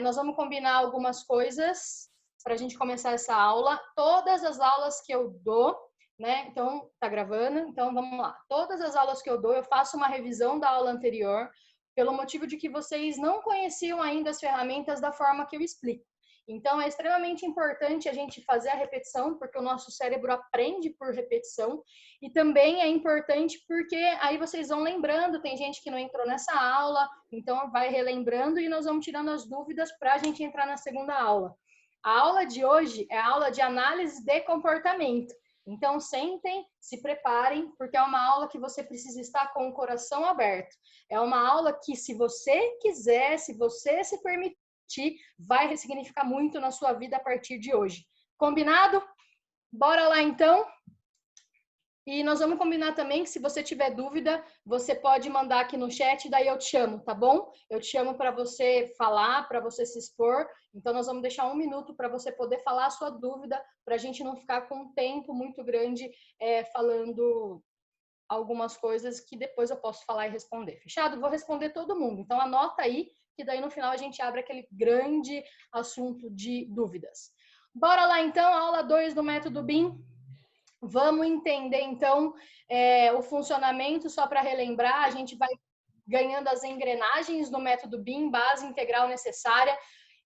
Nós vamos combinar algumas coisas para a gente começar essa aula. Todas as aulas que eu dou, né? Então, tá gravando? Então, vamos lá. Todas as aulas que eu dou, eu faço uma revisão da aula anterior, pelo motivo de que vocês não conheciam ainda as ferramentas da forma que eu explico. Então, é extremamente importante a gente fazer a repetição, porque o nosso cérebro aprende por repetição, e também é importante porque aí vocês vão lembrando, tem gente que não entrou nessa aula, então vai relembrando e nós vamos tirando as dúvidas para a gente entrar na segunda aula. A aula de hoje é a aula de análise de comportamento. Então, sentem, se preparem, porque é uma aula que você precisa estar com o coração aberto. É uma aula que, se você quiser, se você se permitir, vai ressignificar muito na sua vida a partir de hoje. Combinado? Bora lá, então? E nós vamos combinar também que, se você tiver dúvida, você pode mandar aqui no chat, daí eu te chamo, tá bom? Eu te chamo para você falar, para você se expor. Então, nós vamos deixar 1 minuto para você poder falar a sua dúvida, para a gente não ficar com um tempo muito grande falando algumas coisas que depois eu posso falar e responder. Fechado? Vou responder todo mundo. Então, anota aí, que daí no final a gente abre aquele grande assunto de dúvidas. Bora lá, então, aula 2 do método BIM. Vamos entender, então, o funcionamento, só para relembrar, a gente vai ganhando as engrenagens do método BIM, base integral necessária,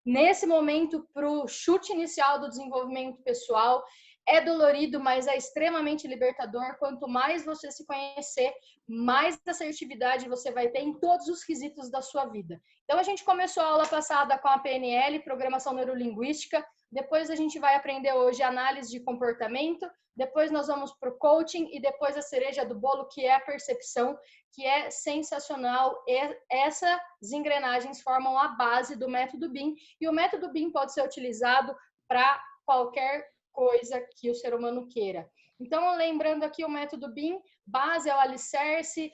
nesse momento, para o chute inicial do desenvolvimento pessoal. É dolorido, mas é extremamente libertador. Quanto mais você se conhecer, mais assertividade você vai ter em todos os quesitos da sua vida. Então, a gente começou a aula passada com a PNL, Programação Neurolinguística. Depois a gente vai aprender hoje análise de comportamento. Depois nós vamos para o coaching e depois a cereja do bolo, que é a percepção, que é sensacional. Essas engrenagens formam a base do método BIM, e o método BIM pode ser utilizado para qualquer coisa que o ser humano queira. Então, lembrando aqui, o método BIM, base é o alicerce,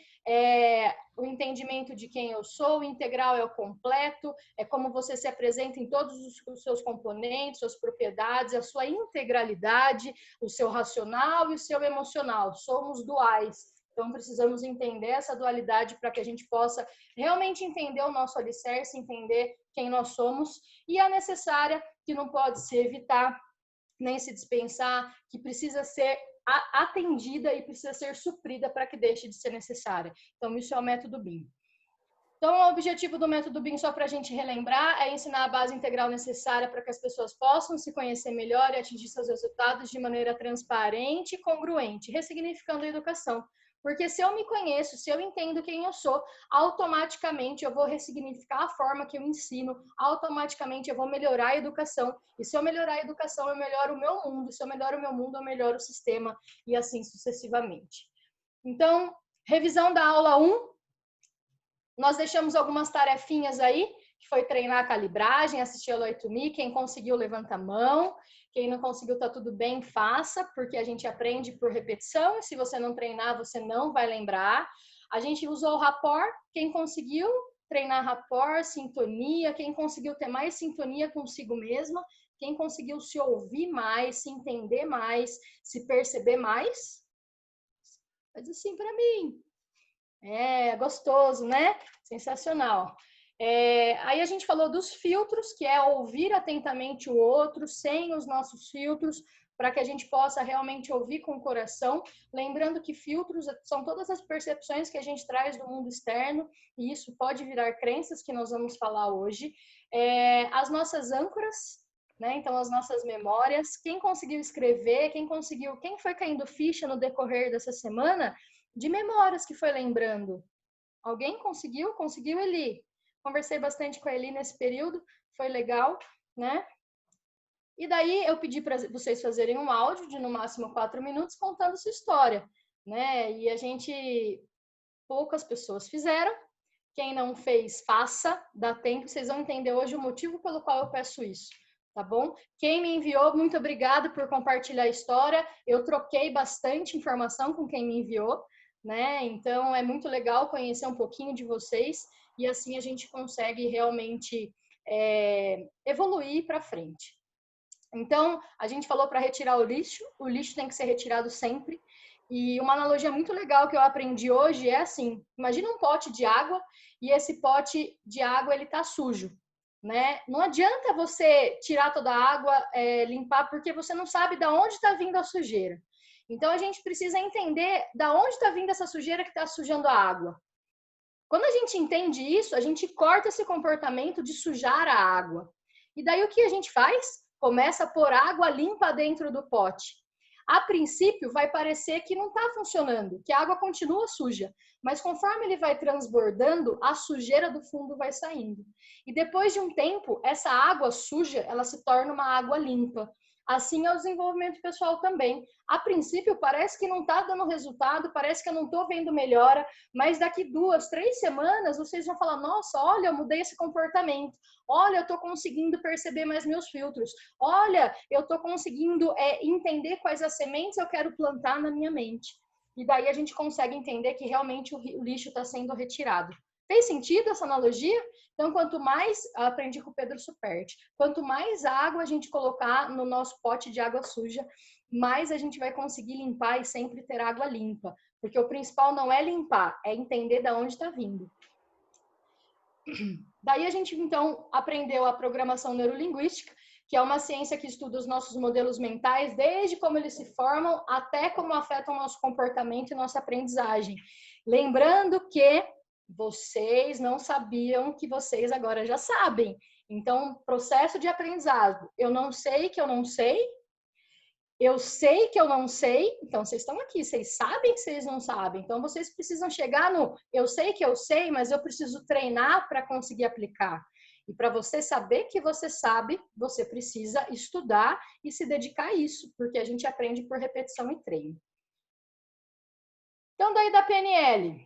o entendimento de quem eu sou, o integral é o completo, é como você se apresenta em todos os seus componentes, suas propriedades, a sua integralidade, o seu racional e o seu emocional. Somos duais. Então, precisamos entender essa dualidade para que a gente possa realmente entender o nosso alicerce, entender quem nós somos, e a necessária, que não pode se evitar nem se dispensar, que precisa ser atendida e precisa ser suprida para que deixe de ser necessária. Então, isso é o método BIM. Então, o objetivo do método BIM, só para a gente relembrar, é ensinar a base integral necessária para que as pessoas possam se conhecer melhor e atingir seus resultados de maneira transparente e congruente, ressignificando a educação. Porque se eu me conheço, se eu entendo quem eu sou, automaticamente eu vou ressignificar a forma que eu ensino, automaticamente eu vou melhorar a educação. E se eu melhorar a educação, eu melhoro o meu mundo. Se eu melhoro o meu mundo, eu melhoro o sistema, e assim sucessivamente. Então, revisão da aula 1. Nós deixamos algumas tarefinhas aí, que foi treinar a calibragem, assistir a Loitumi. Quem conseguiu, levanta a mão. Quem não conseguiu, tá tudo bem, faça, porque a gente aprende por repetição, e se você não treinar, você não vai lembrar. A gente usou o rapport. Quem conseguiu treinar rapport, sintonia, quem conseguiu ter mais sintonia consigo mesma, quem conseguiu se ouvir mais, se entender mais, se perceber mais, faz assim para mim. É gostoso, né? Sensacional. Aí a gente falou dos filtros, que é ouvir atentamente o outro, sem os nossos filtros, para que a gente possa realmente ouvir com o coração. Lembrando que filtros são todas as percepções que a gente traz do mundo externo, e isso pode virar crenças, que nós vamos falar hoje. As nossas âncoras, né? Então, as nossas memórias. Quem conseguiu escrever, quem foi caindo ficha no decorrer dessa semana, de memórias que foi lembrando. Alguém conseguiu? Conseguiu, Eli? Conversei bastante com a Eli nesse período, foi legal, né? E daí eu pedi para vocês fazerem um áudio de no máximo 4 minutos contando sua história, né? E poucas pessoas fizeram. Quem não fez, faça, dá tempo. Vocês vão entender hoje o motivo pelo qual eu peço isso. Tá bom? Quem me enviou, muito obrigada por compartilhar a história. Eu troquei bastante informação com quem me enviou, né? Então, é muito legal conhecer um pouquinho de vocês, e assim a gente consegue realmente evoluir para frente. Então, a gente falou para retirar o lixo tem que ser retirado sempre. E uma analogia muito legal que eu aprendi hoje é assim: imagina um pote de água, e esse pote de água ele tá sujo. né? Não adianta você tirar toda a água, limpar, porque você não sabe de onde está vindo a sujeira. Então, a gente precisa entender de onde está vindo essa sujeira que está sujando a água. Quando a gente entende isso, a gente corta esse comportamento de sujar a água. E daí o que a gente faz? Começa a pôr água limpa dentro do pote. A princípio, vai parecer que não está funcionando, que a água continua suja. Mas conforme ele vai transbordando, a sujeira do fundo vai saindo. E depois de um tempo, essa água suja, ela se torna uma água limpa. Assim é o desenvolvimento pessoal também. A princípio, parece que não está dando resultado, parece que eu não estou vendo melhora, mas daqui 2, 3 semanas, vocês vão falar, nossa, olha, eu mudei esse comportamento. Olha, eu estou conseguindo perceber mais meus filtros. Olha, eu estou conseguindo entender quais as sementes eu quero plantar na minha mente. E daí a gente consegue entender que realmente o lixo está sendo retirado. Fez sentido essa analogia? Então, quanto mais, aprendi com o Pedro Superti, quanto mais água a gente colocar no nosso pote de água suja, mais a gente vai conseguir limpar e sempre ter água limpa. Porque o principal não é limpar, é entender de onde está vindo. Daí a gente, então, aprendeu a programação neurolinguística, que é uma ciência que estuda os nossos modelos mentais, desde como eles se formam até como afetam o nosso comportamento e nossa aprendizagem. Lembrando que vocês não sabiam que vocês agora já sabem. Então, processo de aprendizado. Eu não sei que eu não sei. Eu sei que eu não sei. Então, vocês estão aqui. Vocês sabem que vocês não sabem. Então, vocês precisam chegar no eu sei que eu sei, mas eu preciso treinar para conseguir aplicar. E para você saber que você sabe, você precisa estudar e se dedicar a isso, porque a gente aprende por repetição e treino. Então, daí da PNL,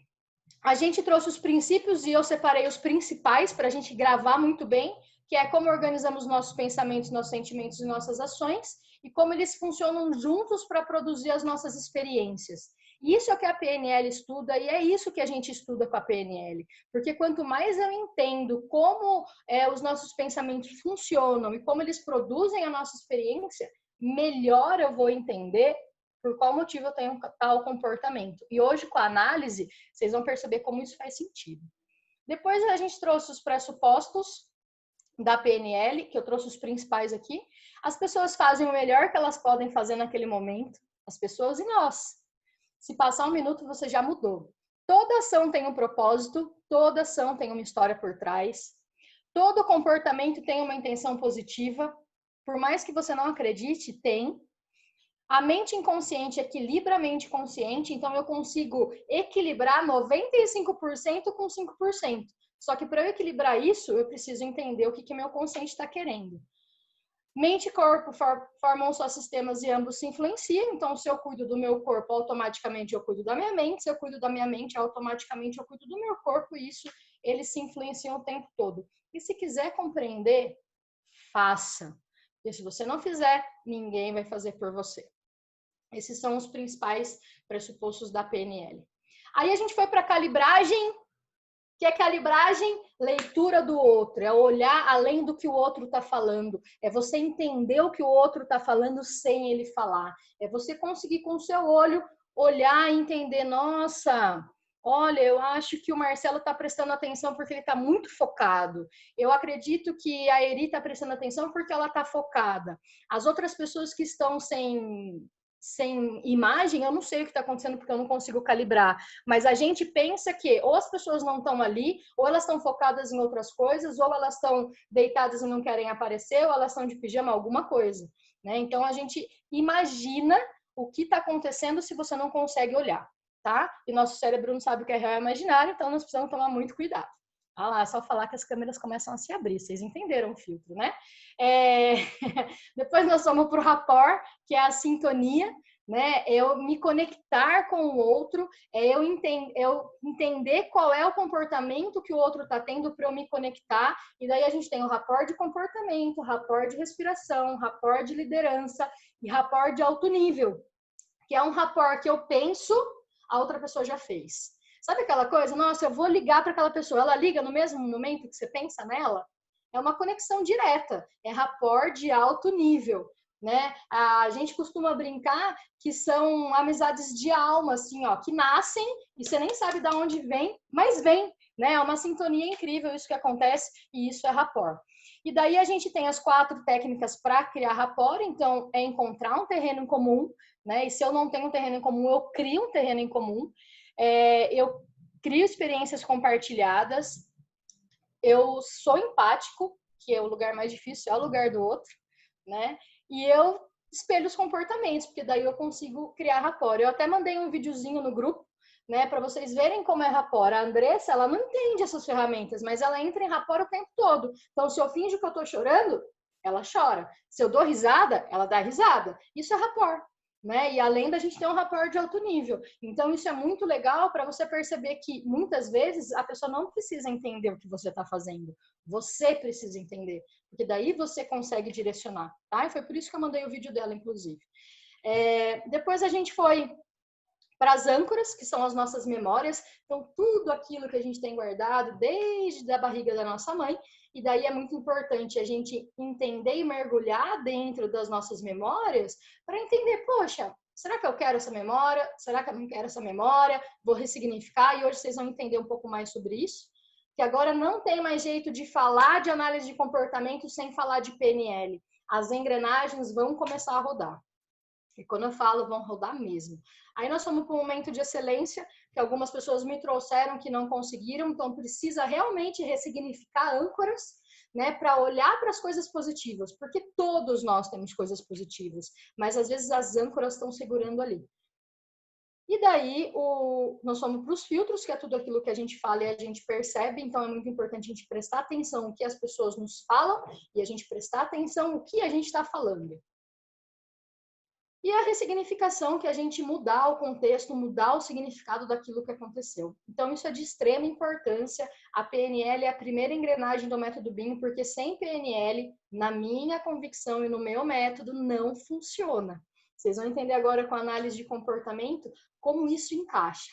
a gente trouxe os princípios e eu separei os principais para a gente gravar muito bem, que é como organizamos nossos pensamentos, nossos sentimentos e nossas ações e como eles funcionam juntos para produzir as nossas experiências. Isso é o que a PNL estuda e é isso que a gente estuda com a PNL. Porque quanto mais eu entendo como os nossos pensamentos funcionam e como eles produzem a nossa experiência, melhor eu vou entender por qual motivo eu tenho tal comportamento. E hoje, com a análise, vocês vão perceber como isso faz sentido. Depois a gente trouxe os pressupostos da PNL, que eu trouxe os principais aqui. As pessoas fazem o melhor que elas podem fazer naquele momento, as pessoas e nós. Se passar 1 minuto, você já mudou. Toda ação tem um propósito, toda ação tem uma história por trás. Todo comportamento tem uma intenção positiva. Por mais que você não acredite, tem. A mente inconsciente equilibra a mente consciente, então eu consigo equilibrar 95% com 5%. Só que para eu equilibrar isso, eu preciso entender o que meu consciente está querendo. Mente e corpo formam só sistemas e ambos se influenciam. Então, se eu cuido do meu corpo, automaticamente eu cuido da minha mente. Se eu cuido da minha mente, automaticamente eu cuido do meu corpo. E isso, eles se influenciam o tempo todo. E se quiser compreender, faça. Porque se você não fizer, ninguém vai fazer por você. Esses são os principais pressupostos da PNL. Aí a gente foi para a calibragem. Que é calibragem, leitura do outro, é olhar além do que o outro está falando, é você entender o que o outro está falando sem ele falar, é você conseguir com o seu olho olhar e entender, nossa, olha, eu acho que o Marcelo está prestando atenção porque ele está muito focado, eu acredito que a Eri está prestando atenção porque ela está focada, as outras pessoas que estão sem imagem, eu não sei o que está acontecendo porque eu não consigo calibrar, mas a gente pensa que ou as pessoas não estão ali, ou elas estão focadas em outras coisas, ou elas estão deitadas e não querem aparecer, ou elas estão de pijama, alguma coisa, né? Então a gente imagina o que está acontecendo se você não consegue olhar, tá? E nosso cérebro não sabe o que é real e imaginário, então nós precisamos tomar muito cuidado. Ah lá, é só falar que as câmeras começam a se abrir, vocês entenderam o filtro, né? Depois nós vamos para o rapport, que é a sintonia, né? Eu me conectar com o outro, eu entender qual é o comportamento que o outro está tendo para eu me conectar, e daí a gente tem o rapport de comportamento, rapport de respiração, rapport de liderança e rapport de alto nível, que é um rapport que eu penso, a outra pessoa já fez. Sabe aquela coisa? Nossa, eu vou ligar para aquela pessoa. Ela liga no mesmo momento que você pensa nela? É uma conexão direta. É rapport de alto nível, né? A gente costuma brincar que são amizades de alma, assim, ó, que nascem e você nem sabe de onde vem, mas vem, né? É uma sintonia incrível isso que acontece e isso é rapport. E daí a gente tem as 4 técnicas para criar rapport, então é encontrar um terreno em comum, né? E se eu não tenho um terreno em comum, eu crio um terreno em comum. Eu crio experiências compartilhadas, eu sou empático, que é o lugar mais difícil, é o lugar do outro, né? E eu espelho os comportamentos, porque daí eu consigo criar rapport. Eu até mandei um videozinho no grupo, né, para vocês verem como é rapport. A Andressa, ela não entende essas ferramentas, mas ela entra em rapport o tempo todo. Então, se eu finjo que eu tô chorando, ela chora. Se eu dou risada, ela dá risada. Isso é rapport. Né? E além da gente ter um rapport de alto nível. Então, isso é muito legal para você perceber que muitas vezes a pessoa não precisa entender o que você está fazendo. Você precisa entender, porque daí você consegue direcionar. Tá? E foi por isso que eu mandei o vídeo dela, inclusive. Depois a gente foi para as âncoras, que são as nossas memórias. Então, tudo aquilo que a gente tem guardado desde a barriga da nossa mãe. E daí é muito importante a gente entender e mergulhar dentro das nossas memórias para entender, poxa, será que eu quero essa memória? Será que eu não quero essa memória? Vou ressignificar e hoje vocês vão entender um pouco mais sobre isso. Que agora não tem mais jeito de falar de análise de comportamento sem falar de PNL. As engrenagens vão começar a rodar. E quando eu falo, vão rodar mesmo. Aí nós fomos para um momento de excelência, que algumas pessoas me trouxeram que não conseguiram, então precisa realmente ressignificar âncoras, né, para olhar para as coisas positivas, porque todos nós temos coisas positivas, mas às vezes as âncoras estão segurando ali. E daí nós fomos para os filtros, que é tudo aquilo que a gente fala e a gente percebe, então é muito importante a gente prestar atenção no que as pessoas nos falam e a gente prestar atenção no que a gente está falando. E a ressignificação, que a gente mudar o contexto, mudar o significado daquilo que aconteceu. Então, isso é de extrema importância. A PNL é a primeira engrenagem do método BIM, porque sem PNL, na minha convicção e no meu método, não funciona. Vocês vão entender agora com a análise de comportamento como isso encaixa.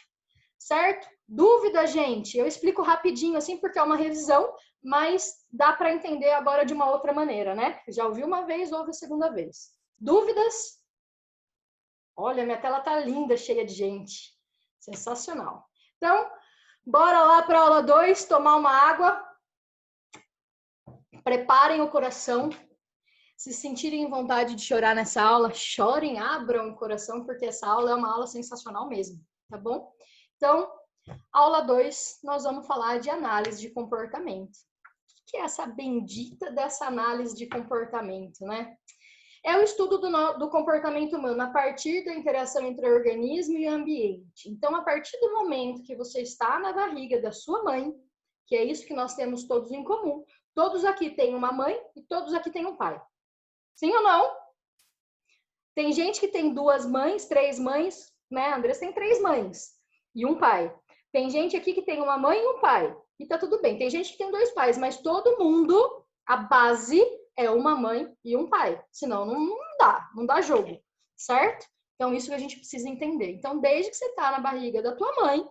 Certo? Dúvida, gente? Eu explico rapidinho assim, porque é uma revisão, mas dá para entender agora de uma outra maneira, né? Já ouviu uma vez, ouve a segunda vez. Dúvidas? Olha, minha tela tá linda, cheia de gente. Sensacional. Então, bora lá para a aula 2, tomar uma água. Preparem o coração. Se sentirem vontade de chorar nessa aula, chorem, abram o coração, porque essa aula é uma aula sensacional mesmo, tá bom? Então, aula 2, nós vamos falar de análise de comportamento. O que é essa bendita dessa análise de comportamento, né? É o estudo do comportamento humano a partir da interação entre o organismo e o ambiente. Então, a partir do momento que você está na barriga da sua mãe, que é isso que nós temos todos em comum, todos aqui têm uma mãe e todos aqui têm um pai. Sim ou não? Tem gente que tem 2 mães, 3 mães, né? A Andressa tem 3 mães e um pai. Tem gente aqui que tem uma mãe e um pai. E tá tudo bem. Tem gente que tem 2 pais, mas todo mundo, a base é uma mãe e um pai. Senão não dá jogo, certo? Então, isso que a gente precisa entender. Então, desde que você tá na barriga da tua mãe,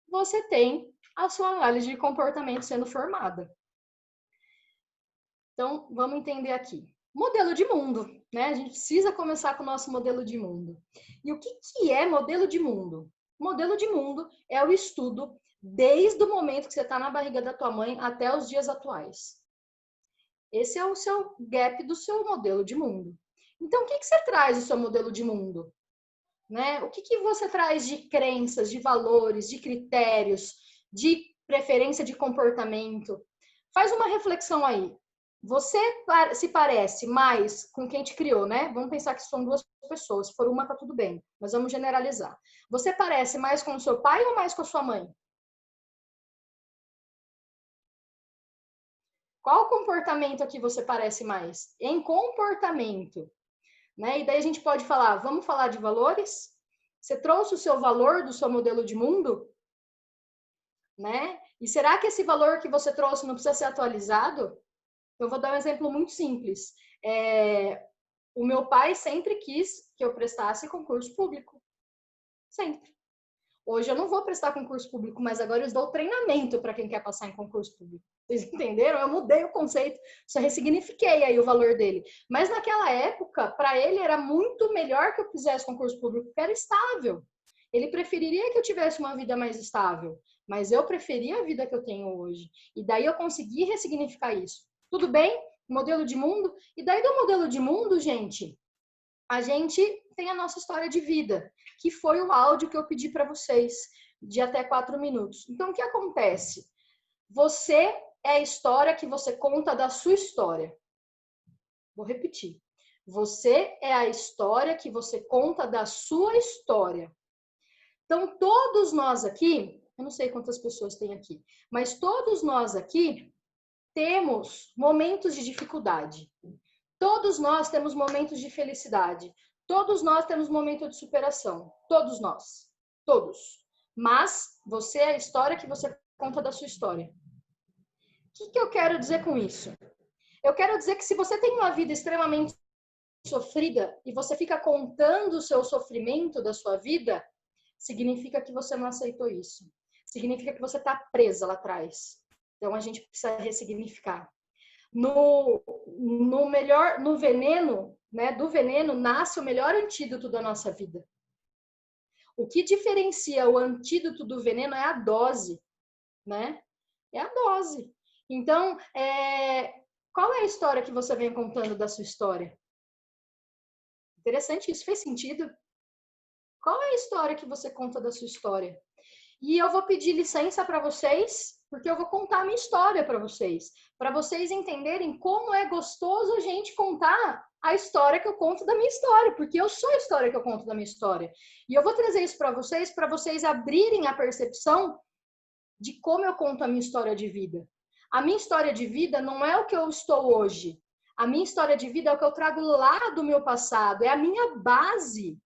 você tem a sua análise de comportamento sendo formada. Então, vamos entender aqui. Modelo de mundo, né? A gente precisa começar com o nosso modelo de mundo. E o que é modelo de mundo? Modelo de mundo é o estudo desde o momento que você está na barriga da tua mãe até os dias atuais. Esse é o seu gap do seu modelo de mundo. Então, o que você traz do seu modelo de mundo? Né? O que você traz de crenças, de valores, de critérios, de preferência de comportamento? Faz uma reflexão aí. Você se parece mais com quem te criou, né? Vamos pensar que são 2 pessoas. Se for uma, tá tudo bem. Mas vamos generalizar. Você parece mais com o seu pai ou mais com a sua mãe? Qual comportamento aqui você parece mais? Em comportamento. Né? E daí a gente pode falar, vamos falar de valores? Você trouxe o seu valor do seu modelo de mundo? Né? E será que esse valor que você trouxe não precisa ser atualizado? Eu vou dar um exemplo muito simples. O meu pai sempre quis que eu prestasse concurso público. Sempre. Hoje eu não vou prestar concurso público, mas agora eu dou treinamento para quem quer passar em concurso público. Vocês entenderam? Eu mudei o conceito, só ressignifiquei aí o valor dele. Mas naquela época, para ele era muito melhor que eu fizesse concurso público, porque era estável. Ele preferiria que eu tivesse uma vida mais estável, mas eu preferia a vida que eu tenho hoje. E daí eu consegui ressignificar isso. Tudo bem? modelo de mundo. E daí do modelo de mundo, gente, a gente tem a nossa história de vida, que foi o áudio que eu pedi para vocês, de até 4 minutos. Então, o que acontece? Você é a história que você conta da sua história. Vou repetir. Você é a história que você conta da sua história. Então, todos nós aqui, eu não sei quantas pessoas tem aqui, mas todos nós aqui temos momentos de dificuldade. Todos nós temos momentos de felicidade. Todos nós temos momentos de superação. Todos nós. Todos. Mas você é a história que você conta da sua história. O que eu quero dizer com isso? Eu quero dizer que se você tem uma vida extremamente sofrida e você fica contando o seu sofrimento da sua vida, significa que você não aceitou isso. Significa que você está presa lá atrás. Então a gente precisa ressignificar. No veneno, né, do veneno nasce o melhor antídoto da nossa vida. O que diferencia o antídoto do veneno é a dose, né? É a dose. Então, qual é a história que você vem contando da sua história? Interessante, isso fez sentido? Qual é a história que você conta da sua história? E eu vou pedir licença para vocês, porque eu vou contar a minha história para vocês entenderem como é gostoso a gente contar a história que eu conto da minha história, porque eu sou a história que eu conto da minha história. E eu vou trazer isso para vocês abrirem a percepção de como eu conto a minha história de vida. A minha história de vida não é o que eu estou hoje. A minha história de vida é o que eu trago lá do meu passado, é a minha base.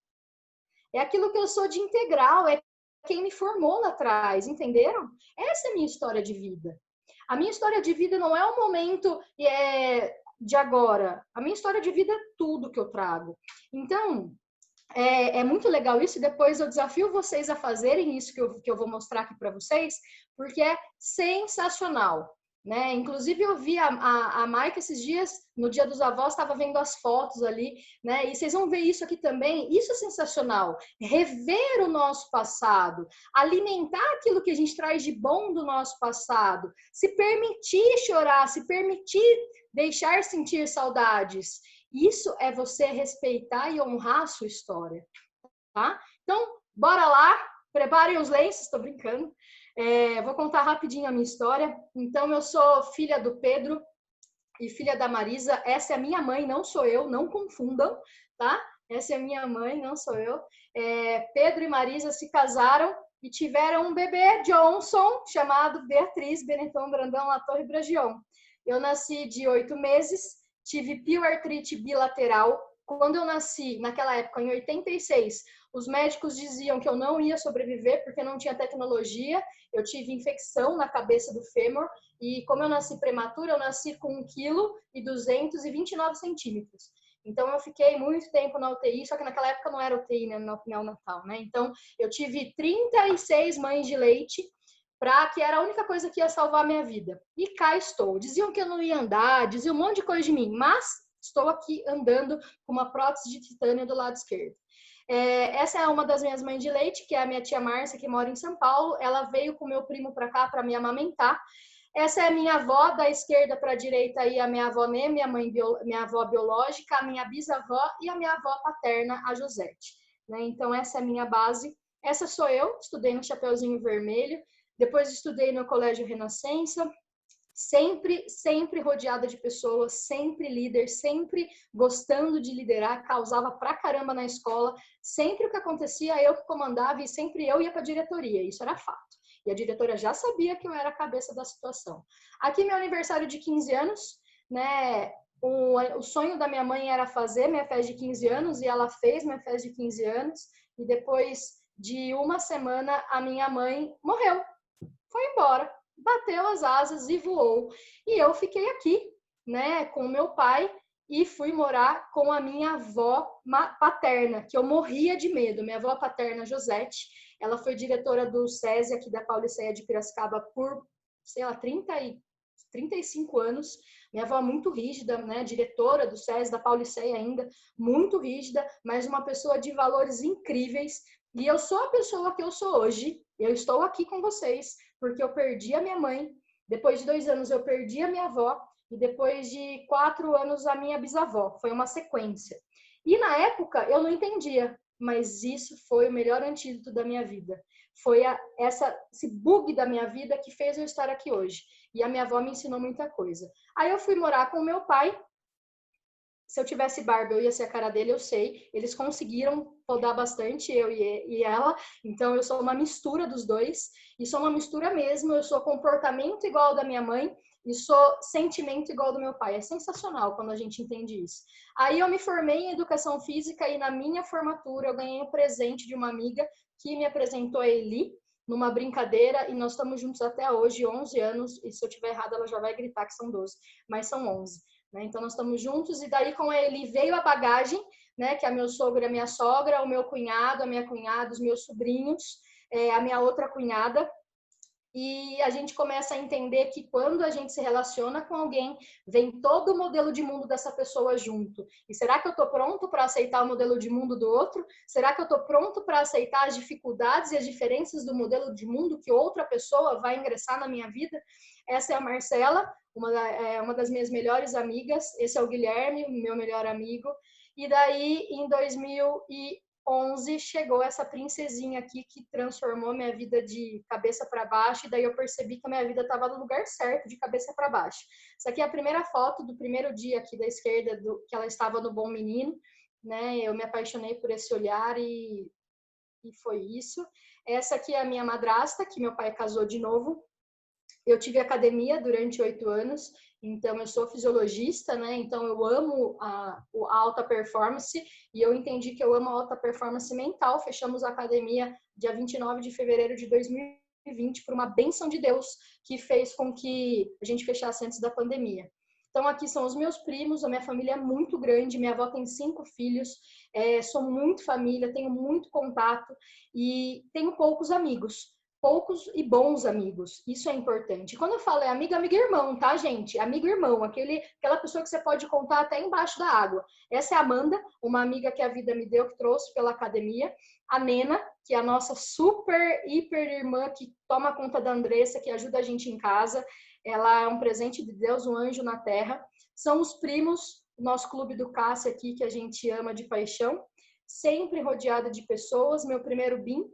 É aquilo que eu sou de integral, é quem me formou lá atrás, entenderam? Essa é a minha história de vida. A minha história de vida não é o momento de agora. A minha história de vida é tudo que eu trago. Então, é muito legal isso. Depois eu desafio vocês a fazerem isso que eu vou mostrar aqui para vocês, porque é sensacional. Né? Inclusive eu vi a Maica esses dias, no Dia dos Avós, estava vendo as fotos ali, né? E vocês vão ver isso aqui também. Isso é sensacional. Rever o nosso passado, alimentar aquilo que a gente traz de bom do nosso passado, se permitir chorar, se permitir deixar sentir saudades. Isso é você respeitar e honrar a sua história, tá? Então, bora lá, preparem os lenços, estou brincando. Vou contar rapidinho a minha história. Então, eu sou filha do Pedro e filha da Marisa. Essa é a minha mãe, não sou eu, não confundam, tá? Essa é a minha mãe, não sou eu. Pedro e Marisa se casaram e tiveram um bebê, Johnson, chamado Beatriz Benetton Brandão La Torre Bragion. Eu nasci de 8 meses, tive pioartrite bilateral. Quando eu nasci, naquela época, em 86, os médicos diziam que eu não ia sobreviver porque não tinha tecnologia. Eu tive infecção na cabeça do fêmur e como eu nasci prematura, eu nasci com 1,229 kg. Então eu fiquei muito tempo na UTI, só que naquela época não era UTI, né, neonatal, né? Então eu tive 36 mães de leite, que era a única coisa que ia salvar a minha vida. E cá estou. Diziam que eu não ia andar, diziam um monte de coisa de mim, mas estou aqui andando com uma prótese de titânio do lado esquerdo. Essa é uma das minhas mães de leite, que é a minha tia Márcia, que mora em São Paulo. Ela veio com meu primo para cá para me amamentar. Essa é a minha avó, da esquerda para a direita, aí a minha avó Nê, minha avó biológica, a minha bisavó e a minha avó paterna, a Josete. Né? Então, essa é a minha base. Essa sou eu, estudei no Chapeuzinho Vermelho, depois estudei no Colégio Renascença, sempre rodeada de pessoas, sempre líder, sempre gostando de liderar, causava pra caramba na escola, sempre o que acontecia eu que comandava e sempre eu ia pra diretoria, isso era fato. E a diretora já sabia que eu era a cabeça da situação. Aqui meu aniversário de 15 anos, né? O sonho da minha mãe era fazer minha festa de 15 anos e ela fez minha festa de 15 anos e depois de uma semana a minha mãe morreu, foi embora. Bateu as asas e voou. E eu fiquei aqui, né, com o meu pai e fui morar com a minha avó paterna, que eu morria de medo. Minha avó paterna, Josete, ela foi diretora do SESI aqui da Pauliceia de Piracicaba por, sei lá, 35 anos. Minha avó muito rígida, né, diretora do SESI da Pauliceia ainda, muito rígida, mas uma pessoa de valores incríveis. E eu sou a pessoa que eu sou hoje. Eu estou aqui com vocês porque eu perdi a minha mãe. Depois de 2 anos eu perdi a minha avó e depois de 4 anos a minha bisavó. Foi uma sequência. E na época eu não entendia, mas isso foi o melhor antídoto da minha vida. Foi esse bug da minha vida que fez eu estar aqui hoje. E a minha avó me ensinou muita coisa. Aí eu fui morar com o meu pai. Se eu tivesse barba, eu ia ser a cara dele, eu sei. Eles conseguiram podar bastante, eu e ela. Então, eu sou uma mistura dos dois. E sou uma mistura mesmo. Eu sou comportamento igual ao da minha mãe e sou sentimento igual ao do meu pai. É sensacional quando a gente entende isso. Aí, eu me formei em educação física e na minha formatura eu ganhei um presente de uma amiga que me apresentou a Eli numa brincadeira e nós estamos juntos até hoje, 11 anos. E se eu tiver errado, ela já vai gritar que são 12, mas são 11. Né? Então, nós estamos juntos e daí com ele veio a bagagem, né? Que é meu sogro e a minha sogra, o meu cunhado, a minha cunhada, os meus sobrinhos, a minha outra cunhada. E a gente começa a entender que quando a gente se relaciona com alguém, vem todo o modelo de mundo dessa pessoa junto. E será que eu estou pronto para aceitar o modelo de mundo do outro? Será que eu estou pronto para aceitar as dificuldades e as diferenças do modelo de mundo que outra pessoa vai ingressar na minha vida? Essa é a Marcela, uma das minhas melhores amigas. Esse é o Guilherme, meu melhor amigo. E daí, em 2011, chegou essa princesinha aqui que transformou minha vida de cabeça para baixo, e daí eu percebi que a minha vida estava no lugar certo, de cabeça para baixo. Essa aqui é a primeira foto do primeiro dia aqui da esquerda, que ela estava no Bom Menino, né? Eu me apaixonei por esse olhar e foi isso. Essa aqui é a minha madrasta, que meu pai casou de novo. Eu tive academia durante 8 anos, então eu sou fisiologista, né? Então eu amo a alta performance e eu entendi que eu amo a alta performance mental. Fechamos a academia dia 29 de fevereiro de 2020 por uma bênção de Deus que fez com que a gente fechasse antes da pandemia. Então aqui são os meus primos, a minha família é muito grande, minha avó tem 5 filhos, sou muito família, tenho muito contato e tenho poucos amigos. Poucos e bons amigos, isso é importante. Quando eu falo amigo e irmão, tá, gente? Amigo e irmão, aquela pessoa que você pode contar até embaixo da água. Essa é a Amanda, uma amiga que a vida me deu, que trouxe pela academia. A Nena, que é a nossa super, hiper irmã, que toma conta da Andressa, que ajuda a gente em casa. Ela é um presente de Deus, um anjo na terra. São os primos, o nosso clube do Cássio aqui, que a gente ama de paixão. Sempre rodeada de pessoas. Meu primeiro BIM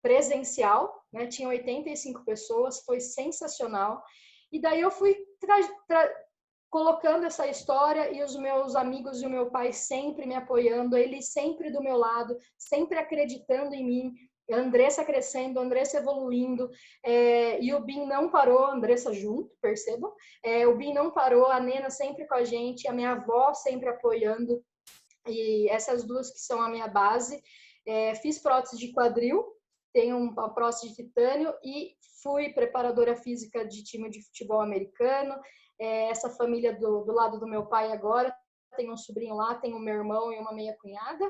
presencial, né? Tinha 85 pessoas, foi sensacional. E daí eu fui colocando essa história e os meus amigos e o meu pai sempre me apoiando, ele sempre do meu lado, sempre acreditando em mim. A Andressa crescendo, a Andressa evoluindo, e o BIM não parou, a Andressa junto, percebam? O BIM não parou, a Nena sempre com a gente, a minha avó sempre apoiando, e essas duas que são a minha base. Fiz prótese de quadril, tenho uma prótese de titânio e fui preparadora física de time de futebol americano. Essa família do lado do meu pai agora, tem um sobrinho lá, tem um meu irmão e uma meia cunhada.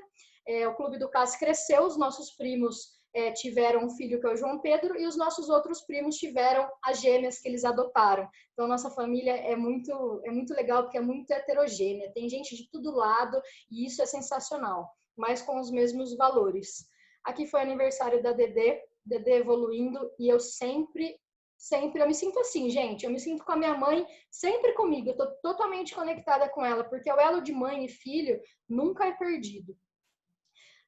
O Clube do Cássio cresceu, os nossos primos tiveram um filho que é o João Pedro e os nossos outros primos tiveram as gêmeas que eles adotaram. Então, nossa família é muito legal porque é muito heterogênea. Tem gente de todo lado e isso é sensacional, mas com os mesmos valores. Aqui foi aniversário da Dedê evoluindo e eu sempre, eu me sinto assim, gente, eu me sinto com a minha mãe sempre comigo, eu tô totalmente conectada com ela, porque o elo de mãe e filho nunca é perdido.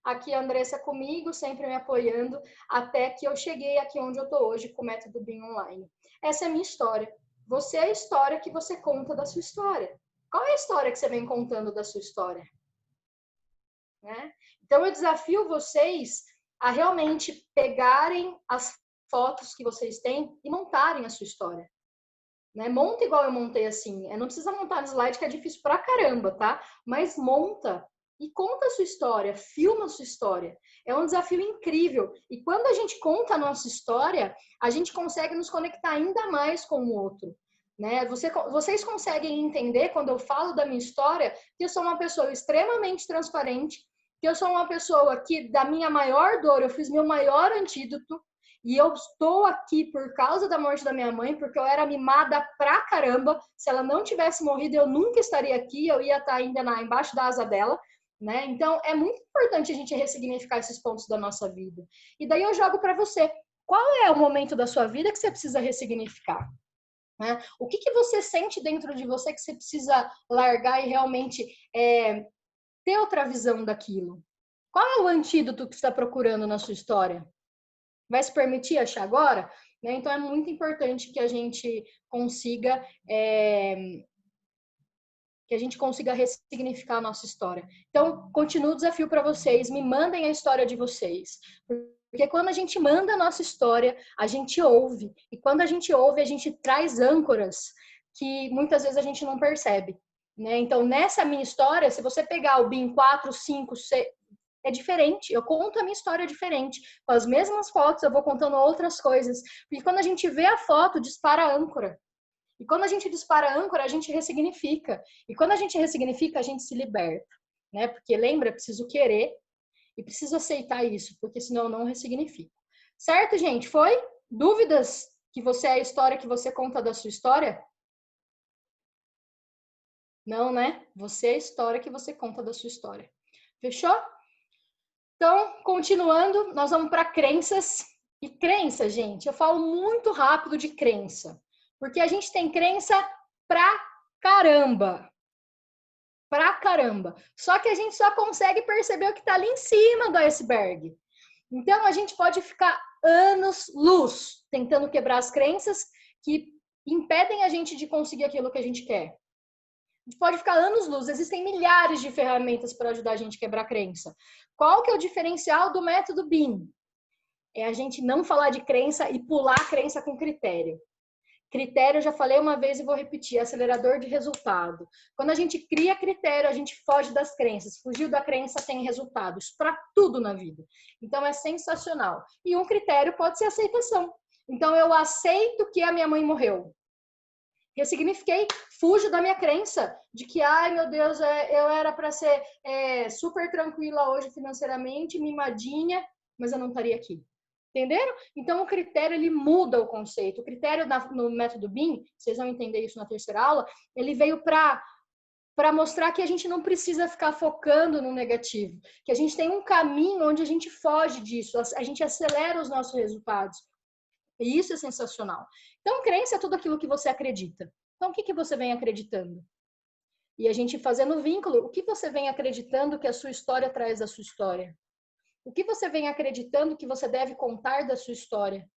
Aqui a Andressa comigo, sempre me apoiando, até que eu cheguei aqui onde eu estou hoje com o método BIM Online. Essa é a minha história. Você é a história que você conta da sua história. Qual é a história que você vem contando da sua história? Né? Então eu desafio vocês a realmente pegarem as fotos que vocês têm e montarem a sua história. Né? Monta igual eu montei assim. Não precisa montar no slide que é difícil pra caramba, tá? Mas monta e conta a sua história, filma a sua história. É um desafio incrível. E quando a gente conta a nossa história, a gente consegue nos conectar ainda mais com o outro. Né? Vocês conseguem entender, quando eu falo da minha história, que eu sou uma pessoa extremamente transparente, que eu sou uma pessoa que, da minha maior dor, eu fiz meu maior antídoto, e eu estou aqui por causa da morte da minha mãe, porque eu era mimada pra caramba. Se ela não tivesse morrido, eu nunca estaria aqui, eu ia estar ainda embaixo da asa dela. Né? Então, é muito importante a gente ressignificar esses pontos da nossa vida. E daí eu jogo para você. Qual é o momento da sua vida que você precisa ressignificar? né? O que você sente dentro de você que você precisa largar e realmente ter outra visão daquilo? Qual é o antídoto que você está procurando na sua história? Vai se permitir achar agora? Né? Então, é muito importante que a gente consiga ressignificar a nossa história. Então, continuo o desafio para vocês, me mandem a história de vocês. Porque quando a gente manda a nossa história, a gente ouve. E quando a gente ouve, a gente traz âncoras que muitas vezes a gente não percebe. Né? Então, nessa minha história, se você pegar o BIM 4, 5, 6, é diferente. Eu conto a minha história diferente. Com as mesmas fotos, eu vou contando outras coisas. Porque quando a gente vê a foto, dispara a âncora. E quando a gente dispara a âncora, a gente ressignifica. E quando a gente ressignifica, a gente se liberta. Né? Porque lembra, preciso querer e preciso aceitar isso, porque senão eu não ressignifico. Certo, gente? Foi? Dúvidas que você é a história que você conta da sua história? Não, né? Você é a história que você conta da sua história. Fechou? Então, continuando, nós vamos para crenças. E crença, gente, eu falo muito rápido de crença. Porque a gente tem crença pra caramba. Pra caramba. Só que a gente só consegue perceber o que está ali em cima do iceberg. Então, a gente pode ficar anos-luz tentando quebrar as crenças que impedem a gente de conseguir aquilo que a gente quer. A gente pode ficar anos-luz. Existem milhares de ferramentas para ajudar a gente a quebrar a crença. Qual que é o diferencial do método BIM? É a gente não falar de crença e pular a crença com critério. Critério, eu já falei uma vez e vou repetir, acelerador de resultado. Quando a gente cria critério, a gente foge das crenças. Fugiu da crença tem resultados para tudo na vida. Então é sensacional. E um critério pode ser aceitação. Então eu aceito que a minha mãe morreu. Ressignifiquei, fujo da minha crença de que, ai meu Deus, eu era para ser super tranquila hoje financeiramente, mimadinha, mas eu não estaria aqui. Entenderam? Então, o critério, ele muda o conceito. O critério no método BIM, vocês vão entender isso na terceira aula, ele veio para mostrar que a gente não precisa ficar focando no negativo, que a gente tem um caminho onde a gente foge disso, a gente acelera os nossos resultados. E isso é sensacional. Então, crença é tudo aquilo que você acredita. Então, o que você vem acreditando? E a gente fazendo vínculo, o que você vem acreditando que a sua história traz da sua história? O que você vem acreditando que você deve contar da sua história?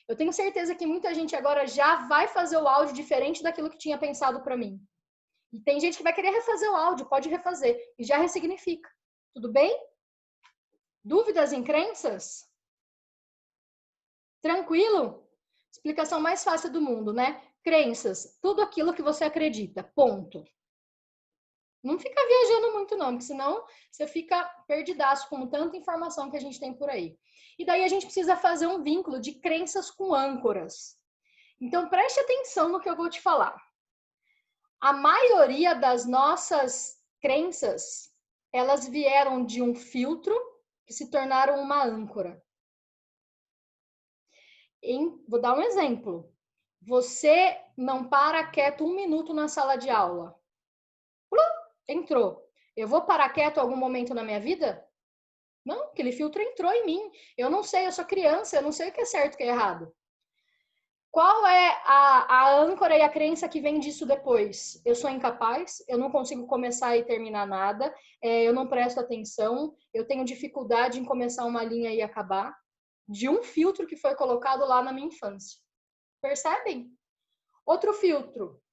Eu tenho certeza que muita gente agora já vai fazer o áudio diferente daquilo que tinha pensado para mim. E tem gente que vai querer refazer o áudio, pode refazer. E já ressignifica. Tudo bem? Dúvidas em crenças? Tranquilo? Explicação mais fácil do mundo, né? Crenças, tudo aquilo que você acredita. Ponto. Não fica viajando muito não, porque senão você fica perdidaço com tanta informação que a gente tem por aí. E daí a gente precisa fazer um vínculo de crenças com âncoras. Então preste atenção no que eu vou te falar. A maioria das nossas crenças, elas vieram de um filtro que se tornaram uma âncora. Vou dar um exemplo. Você não para quieto um minuto na sala de aula. Entrou. Eu vou parar quieto em algum momento na minha vida? Não, aquele filtro entrou em mim. Eu não sei, eu sou criança, eu não sei o que é certo e o que é errado. Qual é a âncora e a crença que vem disso depois? Eu sou incapaz, eu não consigo começar e terminar nada, eu não presto atenção, eu tenho dificuldade em começar uma linha e acabar, de um filtro que foi colocado lá na minha infância. Percebem? Outro filtro.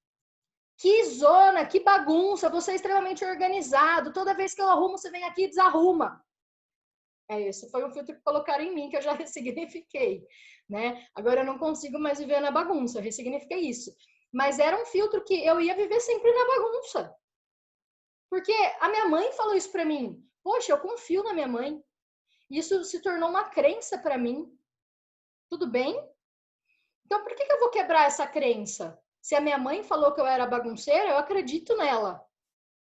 Que zona, que bagunça, você é extremamente organizado, toda vez que eu arrumo, você vem aqui e desarruma. Esse foi um filtro que colocaram em mim, que eu já ressignifiquei, né? Agora eu não consigo mais viver na bagunça, eu ressignifiquei isso. Mas era um filtro que eu ia viver sempre na bagunça. Porque a minha mãe falou isso pra mim. Poxa, eu confio na minha mãe. Isso se tornou uma crença pra mim. Tudo bem? Então por que eu vou quebrar essa crença? Se a minha mãe falou que eu era bagunceira, eu acredito nela.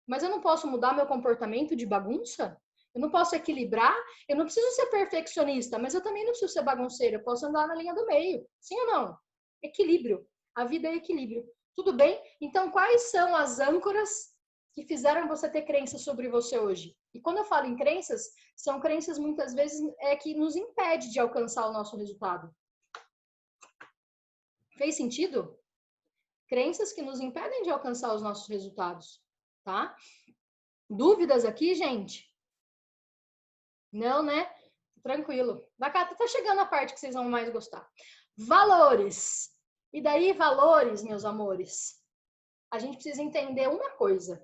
Mas eu não posso mudar meu comportamento de bagunça? Eu não posso equilibrar? Eu não preciso ser perfeccionista, mas eu também não preciso ser bagunceira. Eu posso andar na linha do meio. Sim ou não? Equilíbrio. A vida é equilíbrio. Tudo bem? Então, quais são as âncoras que fizeram você ter crenças sobre você hoje? E quando eu falo em crenças, são crenças muitas vezes que nos impede de alcançar o nosso resultado. Fez sentido? Crenças que nos impedem de alcançar os nossos resultados, tá? Dúvidas aqui, gente? Não, né? Tranquilo. Nakata, tá chegando a parte que vocês vão mais gostar. Valores. E daí, valores, meus amores? A gente precisa entender uma coisa.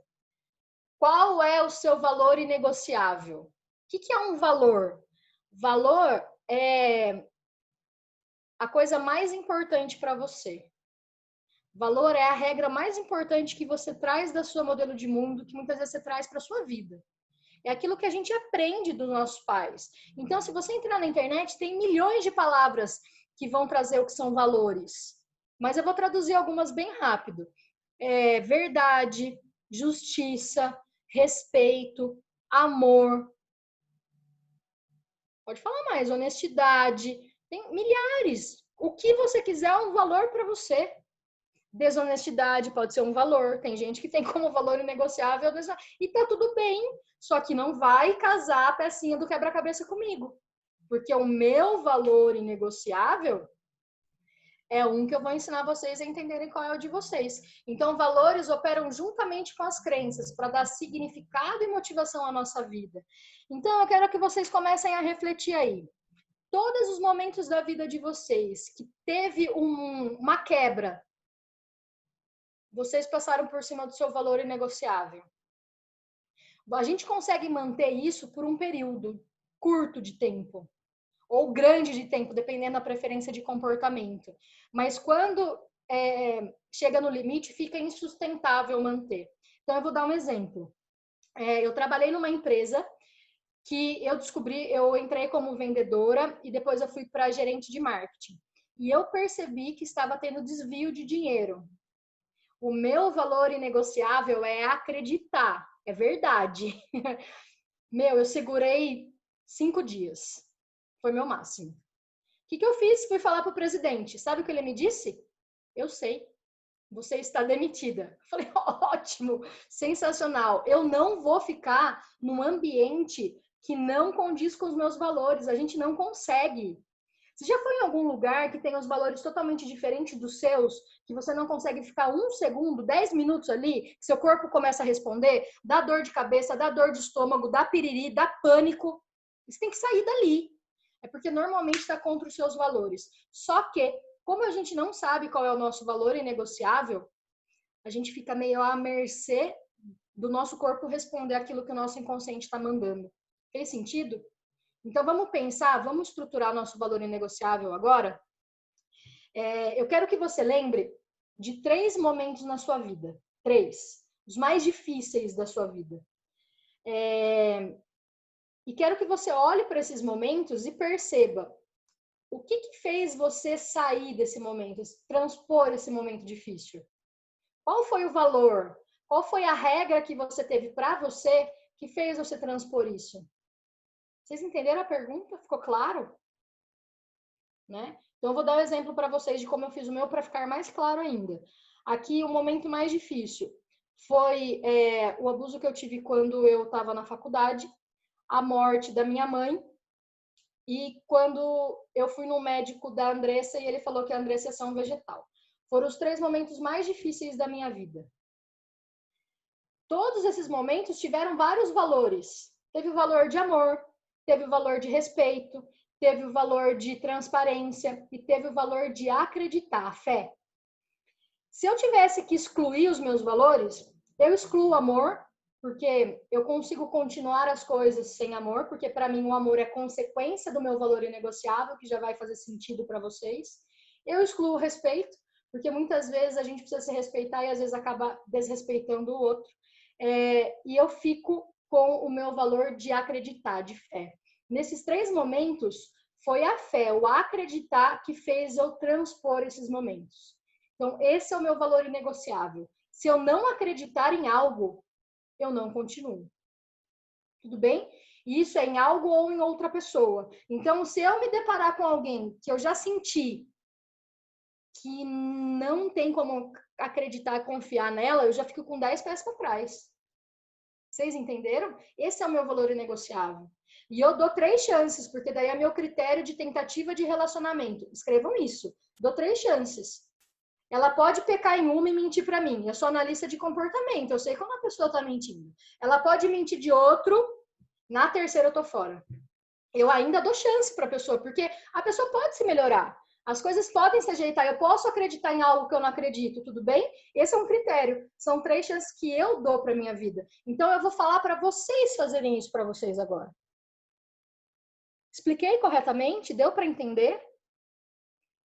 Qual é o seu valor inegociável? O que é um valor? Valor é a coisa mais importante para você. Valor é a regra mais importante que você traz da sua modelo de mundo, que muitas vezes você traz para sua vida. É aquilo que a gente aprende dos nossos pais. Então, se você entrar na internet, tem milhões de palavras que vão trazer o que são valores. Mas eu vou traduzir algumas bem rápido. Verdade, justiça, respeito, amor. Pode falar mais, honestidade. Tem milhares. O que você quiser é um valor para você. Desonestidade pode ser um valor. Tem gente que tem como valor inegociável. E tá tudo bem. Só que não vai casar a pecinha do quebra-cabeça comigo. Porque o meu valor inegociável é um que eu vou ensinar vocês a entenderem qual é o de vocês. Então, valores operam juntamente com as crenças para dar significado e motivação à nossa vida. Então, eu quero que vocês comecem a refletir aí. Todos os momentos da vida de vocês que teve uma quebra, vocês passaram por cima do seu valor inegociável. A gente consegue manter isso por um período curto de tempo ou grande de tempo, dependendo da preferência de comportamento. Mas quando chega no limite, fica insustentável manter. Então, eu vou dar um exemplo. Eu trabalhei numa empresa que eu entrei como vendedora e depois eu fui para gerente de marketing. E eu percebi que estava tendo desvio de dinheiro. O meu valor inegociável é acreditar, é verdade. Eu segurei 5 dias. Foi meu máximo. O que eu fiz? Fui falar para o presidente. Sabe o que ele me disse? Eu sei. Você está demitida. Eu falei, ótimo, sensacional. Eu não vou ficar num ambiente que não condiz com os meus valores. A gente não consegue. Você já foi em algum lugar que tem os valores totalmente diferentes dos seus, que você não consegue ficar 1 segundo, 10 minutos ali, que seu corpo começa a responder, dá dor de cabeça, dá dor de estômago, dá piriri, dá pânico. Você tem que sair dali. É porque normalmente está contra os seus valores. Só que, como a gente não sabe qual é o nosso valor inegociável, a gente fica meio à mercê do nosso corpo responder aquilo que o nosso inconsciente está mandando. Fez sentido? Então, vamos pensar, vamos estruturar nosso valor inegociável agora? Eu quero que você lembre de 3 momentos na sua vida. 3. Os mais difíceis da sua vida. E quero que você olhe para esses momentos e perceba o que fez você sair desse momento, transpor esse momento difícil. Qual foi o valor? Qual foi a regra que você teve para você que fez você transpor isso? Vocês entenderam a pergunta? Ficou claro? Né? Então, eu vou dar um exemplo para vocês de como eu fiz o meu para ficar mais claro ainda. Aqui, o momento mais difícil foi o abuso que eu tive quando eu estava na faculdade, a morte da minha mãe e quando eu fui no médico da Andressa e ele falou que a Andressa ia ser um vegetal. Foram os 3 momentos mais difíceis da minha vida. Todos esses momentos tiveram vários valores. Teve o valor de amor, teve o valor de respeito, teve o valor de transparência e teve o valor de acreditar, fé. Se eu tivesse que excluir os meus valores, eu excluo o amor, porque eu consigo continuar as coisas sem amor, porque para mim o amor é consequência do meu valor inegociável, que já vai fazer sentido para vocês. Eu excluo o respeito, porque muitas vezes a gente precisa se respeitar e às vezes acaba desrespeitando o outro. E eu fico com o meu valor de acreditar, de fé. Nesses 3 momentos, foi a fé, o acreditar que fez eu transpor esses momentos. Então, esse é o meu valor inegociável. Se eu não acreditar em algo, eu não continuo. Tudo bem? Isso é em algo ou em outra pessoa. Então, se eu me deparar com alguém que eu já senti que não tem como acreditar, confiar nela, eu já fico com 10 pés para trás. Vocês entenderam? Esse é o meu valor inegociável. E eu dou 3 chances, porque daí é meu critério de tentativa de relacionamento. Escrevam isso. Dou 3 chances. Ela pode pecar em uma e mentir para mim. Eu sou analista de comportamento, eu sei quando a pessoa tá mentindo. Ela pode mentir de outro, na terceira eu tô fora. Eu ainda dou chance para a pessoa, porque a pessoa pode se melhorar. As coisas podem se ajeitar. Eu posso acreditar em algo que eu não acredito, tudo bem? Esse é um critério. São 3 chances que eu dou para minha vida. Então eu vou falar para vocês fazerem isso para vocês agora. Expliquei corretamente? Deu para entender?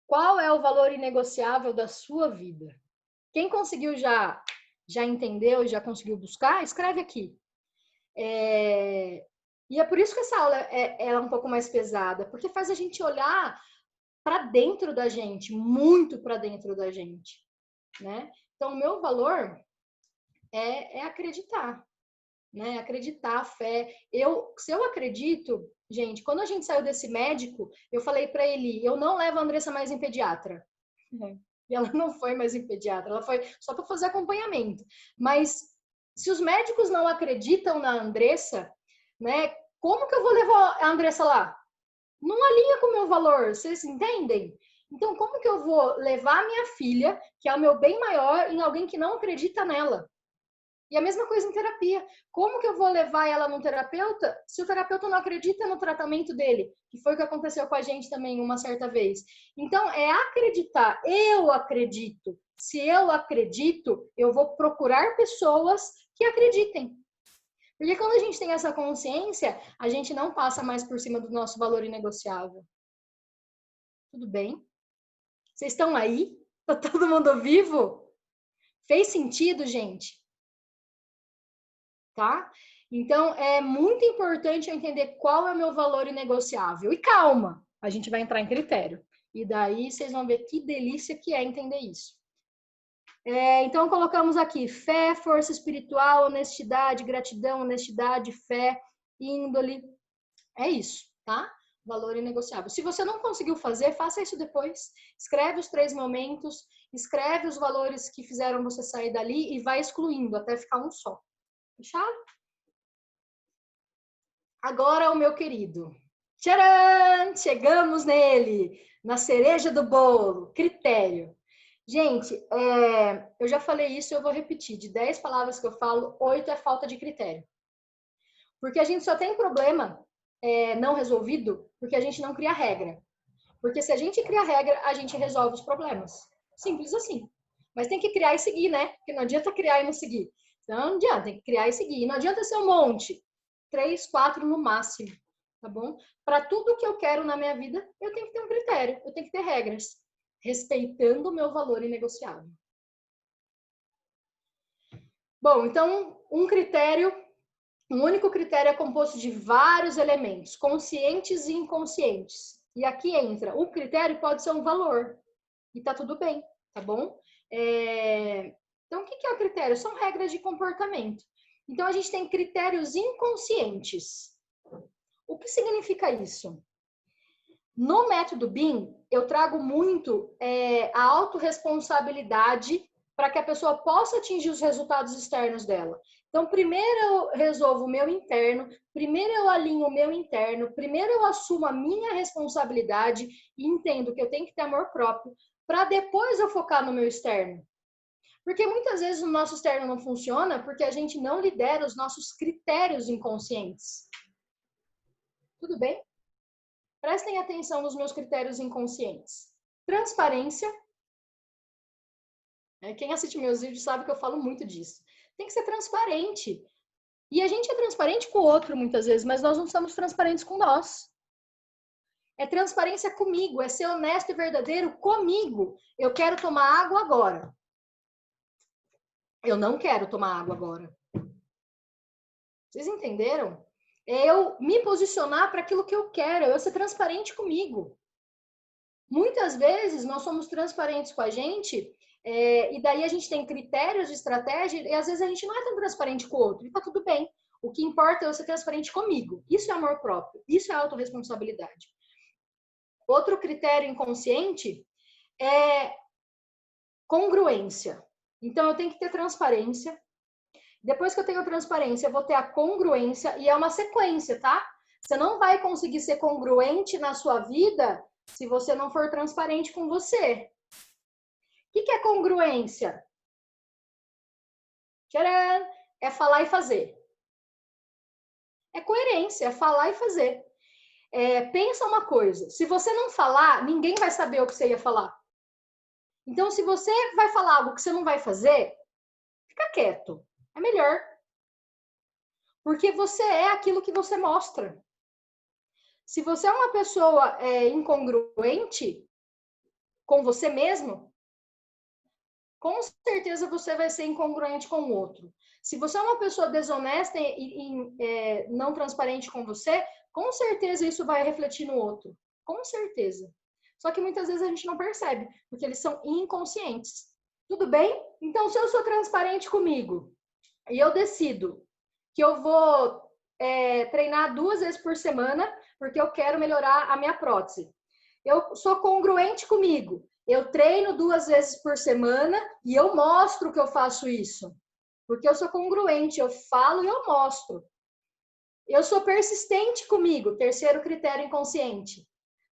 Qual é o valor inegociável da sua vida? Quem conseguiu já entendeu, já conseguiu buscar, escreve aqui. E é por isso que essa aula é um pouco mais pesada, porque faz a gente olhar para dentro da gente, muito para dentro da gente, né? Então, o meu valor é acreditar, né? Acreditar, fé. Se eu acredito, gente, quando a gente saiu desse médico, eu falei para ele, eu não levo a Andressa mais em pediatra. E ela não foi mais em pediatra, ela foi só para fazer acompanhamento. Mas se os médicos não acreditam na Andressa, né? Como que eu vou levar a Andressa lá? Não alinha com o meu valor, vocês entendem? Então, como que eu vou levar minha filha, que é o meu bem maior, em alguém que não acredita nela? E a mesma coisa em terapia. Como que eu vou levar ela num terapeuta se o terapeuta não acredita no tratamento dele? Que foi o que aconteceu com a gente também uma certa vez. Então, é acreditar. Eu acredito. Se eu acredito, eu vou procurar pessoas que acreditem. Porque quando a gente tem essa consciência, a gente não passa mais por cima do nosso valor inegociável. Tudo bem? Vocês estão aí? Tá todo mundo vivo? Fez sentido, gente? Tá? Então, é muito importante eu entender qual é o meu valor inegociável. E calma, a gente vai entrar em critério. E daí vocês vão ver que delícia que é entender isso. Então, colocamos aqui fé, força espiritual, honestidade, gratidão, honestidade, fé, índole. É isso, tá? Valor inegociável. Se você não conseguiu fazer, faça isso depois. Escreve os 3 momentos, escreve os valores que fizeram você sair dali e vai excluindo até ficar um só. Fechado? Agora o meu querido. Tcharam! Chegamos nele, na cereja do bolo, critério. Gente, eu já falei isso, eu vou repetir. De 10 palavras que eu falo, 8 é falta de critério. Porque a gente só tem problema não resolvido porque a gente não cria regra. Porque se a gente cria regra, a gente resolve os problemas. Simples assim. Mas tem que criar e seguir, né? Porque não adianta criar e não seguir. Não adianta, tem que criar e seguir. Não adianta ser um monte. 3, 4 no máximo, tá bom? Para tudo que eu quero na minha vida, eu tenho que ter um critério, eu tenho que ter regras, respeitando o meu valor inegociável. Bom, então, um único critério é composto de vários elementos, conscientes e inconscientes. E aqui entra, o critério pode ser um valor, e tá tudo bem, tá bom? Então, o que é o critério? São regras de comportamento. Então, a gente tem critérios inconscientes. O que significa isso? No método BIM, eu trago muito a autorresponsabilidade para que a pessoa possa atingir os resultados externos dela. Então, primeiro eu resolvo o meu interno, primeiro eu alinho o meu interno, primeiro eu assumo a minha responsabilidade e entendo que eu tenho que ter amor próprio, para depois eu focar no meu externo. Porque muitas vezes o nosso externo não funciona porque a gente não lidera os nossos critérios inconscientes. Tudo bem? Prestem atenção nos meus critérios inconscientes. Transparência. Quem assiste meus vídeos sabe que eu falo muito disso. Tem que ser transparente. E a gente é transparente com o outro muitas vezes, mas nós não somos transparentes com nós. É transparência comigo, é ser honesto e verdadeiro comigo. Eu quero tomar água agora. Eu não quero tomar água agora. Vocês entenderam? É eu me posicionar para aquilo que eu quero, eu ser transparente comigo. Muitas vezes nós somos transparentes com a gente e daí a gente tem critérios de estratégia e às vezes a gente não é tão transparente com o outro. E tá tudo bem. O que importa é eu ser transparente comigo. Isso é amor próprio. Isso é autorresponsabilidade. Outro critério inconsciente é congruência. Então eu tenho que ter transparência. Depois que eu tenho transparência, eu vou ter a congruência e é uma sequência, tá? Você não vai conseguir ser congruente na sua vida se você não for transparente com você. que é congruência? Tcharam! É falar e fazer. É coerência, é falar e fazer. Pensa uma coisa, se você não falar, ninguém vai saber o que você ia falar. Então, se você vai falar algo que você não vai fazer, fica quieto. É melhor. Porque você é aquilo que você mostra. Se você é uma pessoa incongruente com você mesmo, com certeza você vai ser incongruente com o outro. Se você é uma pessoa desonesta e não transparente com você, com certeza isso vai refletir no outro. Com certeza. Só que muitas vezes a gente não percebe, porque eles são inconscientes. Tudo bem? Então, se eu sou transparente comigo e eu decido que eu vou treinar 2 vezes por semana, porque eu quero melhorar a minha prótese. Eu sou congruente comigo. Eu treino 2 vezes por semana e eu mostro que eu faço isso. Porque eu sou congruente, eu falo e eu mostro. Eu sou persistente comigo, terceiro critério inconsciente.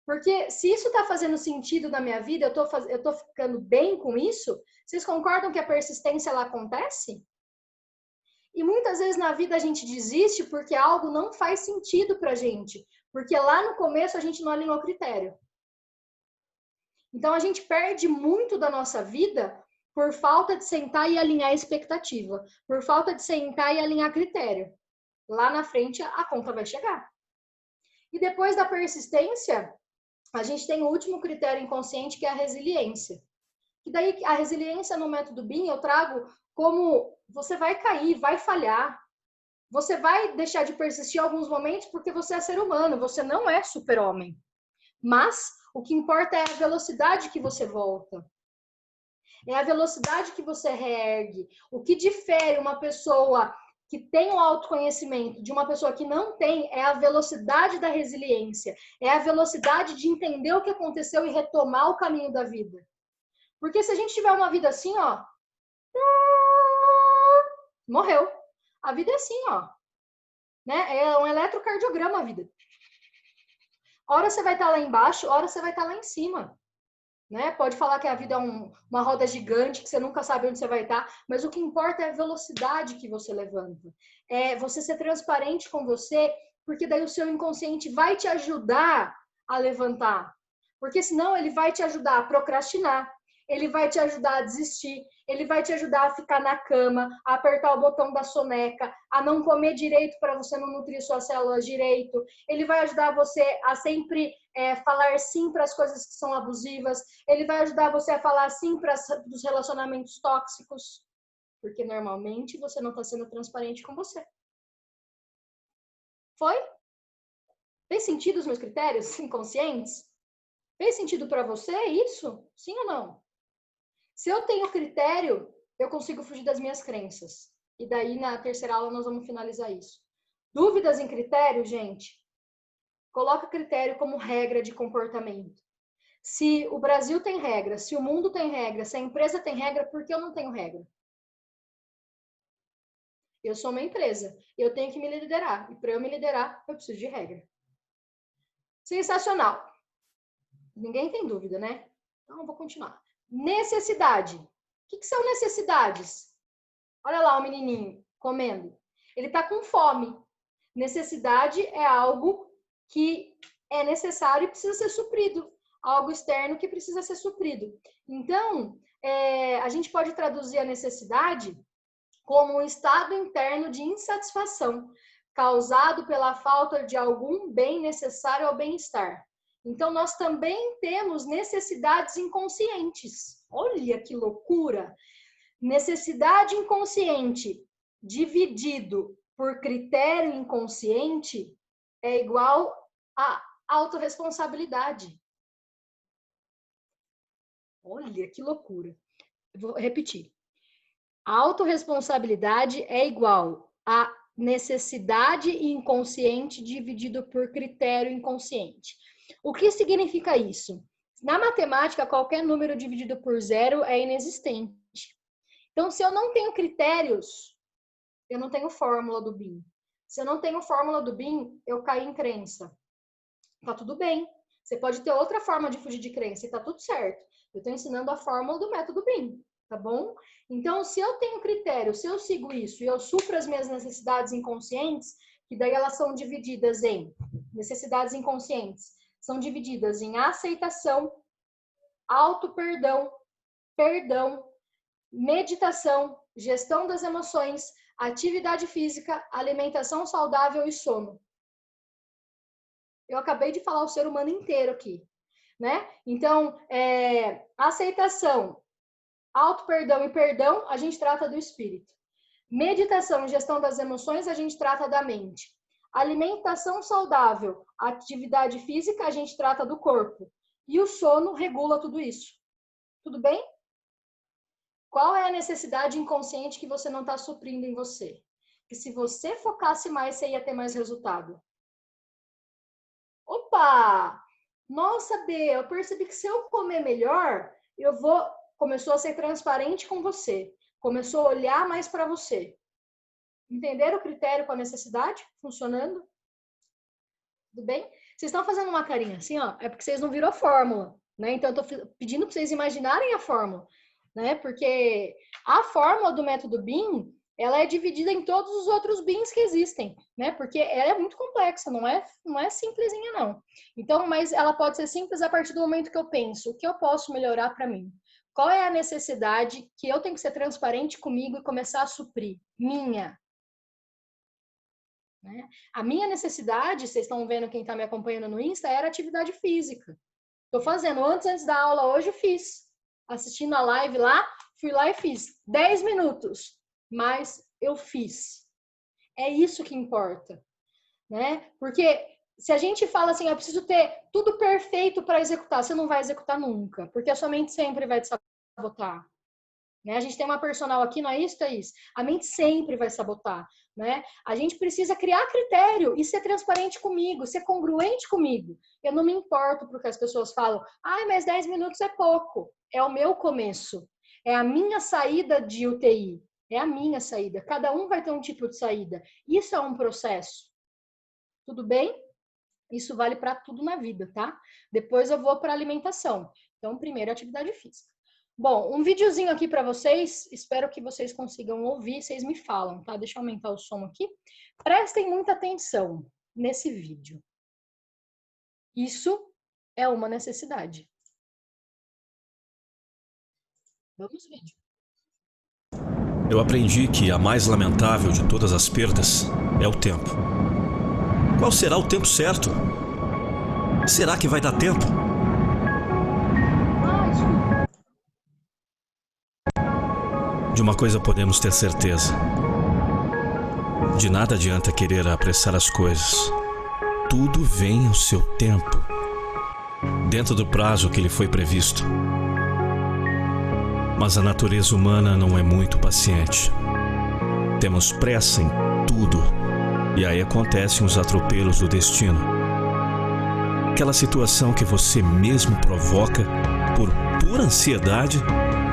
Porque se isso está fazendo sentido na minha vida, eu estou ficando bem com isso, vocês concordam que a persistência ela acontece? E muitas vezes na vida a gente desiste porque algo não faz sentido pra gente. Porque lá no começo a gente não alinhou critério. Então a gente perde muito da nossa vida por falta de sentar e alinhar expectativa. Por falta de sentar e alinhar critério. Lá na frente a conta vai chegar. E depois da persistência, a gente tem o último critério inconsciente, que é a resiliência. E daí a resiliência no método BIM eu trago como você vai cair, vai falhar. Você vai deixar de persistir em alguns momentos porque você é ser humano, você não é super-homem. Mas o que importa é a velocidade que você volta. É a velocidade que você reergue. O que difere uma pessoa que tem o autoconhecimento de uma pessoa que não tem é a velocidade da resiliência. É a velocidade de entender o que aconteceu e retomar o caminho da vida. Porque se a gente tiver uma vida assim, ó, morreu. A vida é assim, ó. Né? É um eletrocardiograma a vida. Hora você vai estar lá embaixo, hora você vai estar lá em cima. Né? Pode falar que a vida é uma roda gigante, que você nunca sabe onde você vai estar, mas o que importa é a velocidade que você levanta. É você ser transparente com você, porque daí o seu inconsciente vai te ajudar a levantar. Porque senão ele vai te ajudar a procrastinar, ele vai te ajudar a desistir, ele vai te ajudar a ficar na cama, a apertar o botão da soneca, a não comer direito para você não nutrir suas células direito. Ele vai ajudar você a sempre falar sim para as coisas que são abusivas. Ele vai ajudar você a falar sim para os relacionamentos tóxicos. Porque normalmente você não está sendo transparente com você. Foi? Fez sentido os meus critérios inconscientes? Fez sentido para você isso? Sim ou não? Se eu tenho critério, eu consigo fugir das minhas crenças. E daí, na terceira aula, nós vamos finalizar isso. Dúvidas em critério, gente? Coloca critério como regra de comportamento. Se o Brasil tem regra, se o mundo tem regra, se a empresa tem regra, por que eu não tenho regra? Eu sou uma empresa, eu tenho que me liderar. E para eu me liderar, eu preciso de regra. Sensacional. Ninguém tem dúvida, né? Então, eu vou continuar. Necessidade. O que são necessidades? Olha lá o menininho comendo. Ele está com fome. Necessidade é algo que é necessário e precisa ser suprido. Algo externo que precisa ser suprido. Então, a gente pode traduzir a necessidade como um estado interno de insatisfação causado pela falta de algum bem necessário ao bem-estar. Então, nós também temos necessidades inconscientes. Olha que loucura! Necessidade inconsciente dividido por critério inconsciente é igual a autorresponsabilidade. Olha que loucura. Vou repetir. A autorresponsabilidade é igual a necessidade inconsciente dividido por critério inconsciente. O que significa isso? Na matemática, qualquer número dividido por zero é inexistente. Então, se eu não tenho critérios, eu não tenho fórmula do BIM. Se eu não tenho fórmula do BIM, eu caio em crença. Tá tudo bem. Você pode ter outra forma de fugir de crença e tá tudo certo. Eu estou ensinando a fórmula do método BIM, tá bom? Então, se eu tenho critério, se eu sigo isso e eu supro as minhas necessidades inconscientes, que daí elas são divididas em necessidades inconscientes, são divididas em aceitação, auto-perdão, perdão, meditação, gestão das emoções, atividade física, alimentação saudável e sono. Eu acabei de falar o ser humano inteiro aqui, né? Então, aceitação, auto-perdão e perdão, a gente trata do espírito. Meditação e gestão das emoções, a gente trata da mente. Alimentação saudável, atividade física, a gente trata do corpo. E o sono regula tudo isso. Tudo bem? Qual é a necessidade inconsciente que você não está suprindo em você? Que se você focasse mais, você ia ter mais resultado. Opa! Nossa, B, eu percebi que se eu comer melhor, começou a ser transparente com você. Começou a olhar mais para você. Entenderam o critério com a necessidade? Funcionando? Tudo bem? Vocês estão fazendo uma carinha assim, ó, é porque vocês não viram a fórmula, né? Então, eu estou pedindo para vocês imaginarem a fórmula, né? Porque a fórmula do método BIM, ela é dividida em todos os outros BIMs que existem, né? Porque ela é muito complexa, não é simplesinha, não. Então, mas ela pode ser simples a partir do momento que eu penso, o que eu posso melhorar para mim? Qual é a necessidade que eu tenho que ser transparente comigo e começar a suprir? Minha. Né? A minha necessidade, vocês estão vendo quem está me acompanhando no Insta, era atividade física. Estou fazendo, antes da aula hoje, fiz. Assistindo a live lá, fui lá e fiz. 10 minutos, mas eu fiz. É isso que importa. Né? Porque se a gente fala assim, eu preciso ter tudo perfeito para executar, você não vai executar nunca, porque a sua mente sempre vai te sabotar. Né? A gente tem uma personal aqui, não é isso, Thaís? A mente sempre vai sabotar. Né? A gente precisa criar critério e ser transparente comigo, ser congruente comigo. Eu não me importo porque as pessoas falam, mas 10 minutos é pouco. É o meu começo. É a minha saída de UTI. É a minha saída. Cada um vai ter um tipo de saída. Isso é um processo. Tudo bem? Isso vale para tudo na vida, tá? Depois eu vou para alimentação. Então, primeiro, atividade física. Bom, um videozinho aqui para vocês. Espero que vocês consigam ouvir. Vocês me falam, tá? Deixa eu aumentar o som aqui. Prestem muita atenção nesse vídeo. Isso é uma necessidade. Vamos ver. Eu aprendi que a mais lamentável de todas as perdas é o tempo. Qual será o tempo certo? Será que vai dar tempo? De uma coisa podemos ter certeza. De nada adianta querer apressar as coisas. Tudo vem ao seu tempo, dentro do prazo que lhe foi previsto. Mas a natureza humana não é muito paciente. Temos pressa em tudo. E aí acontecem os atropelos do destino. Aquela situação que você mesmo provoca por pura ansiedade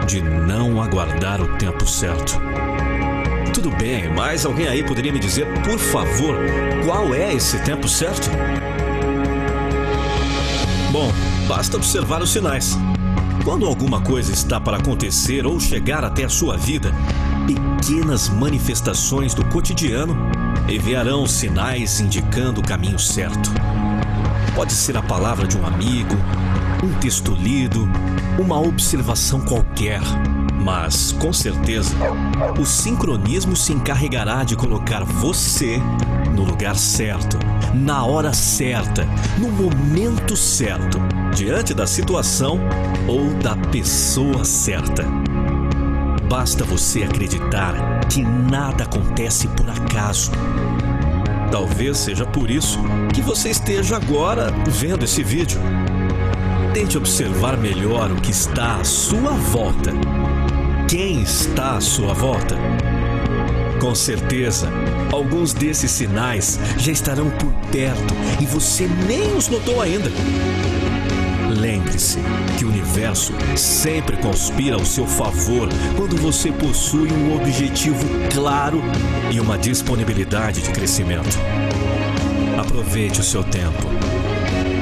de não aguardar o tempo certo. Tudo bem, mas alguém aí poderia me dizer, por favor, qual é esse tempo certo? Bom, basta observar os sinais. Quando alguma coisa está para acontecer ou chegar até a sua vida, pequenas manifestações do cotidiano enviarão sinais indicando o caminho certo. Pode ser a palavra de um amigo, um texto lido, uma observação qualquer, mas, com certeza, o sincronismo se encarregará de colocar você no lugar certo, na hora certa, no momento certo, diante da situação ou da pessoa certa. Basta você acreditar que nada acontece por acaso. Talvez seja por isso que você esteja agora vendo esse vídeo. Tente observar melhor o que está à sua volta. Quem está à sua volta? Com certeza, alguns desses sinais já estarão por perto e você nem os notou ainda. Lembre-se que o universo sempre conspira ao seu favor quando você possui um objetivo claro e uma disponibilidade de crescimento. Aproveite o seu tempo.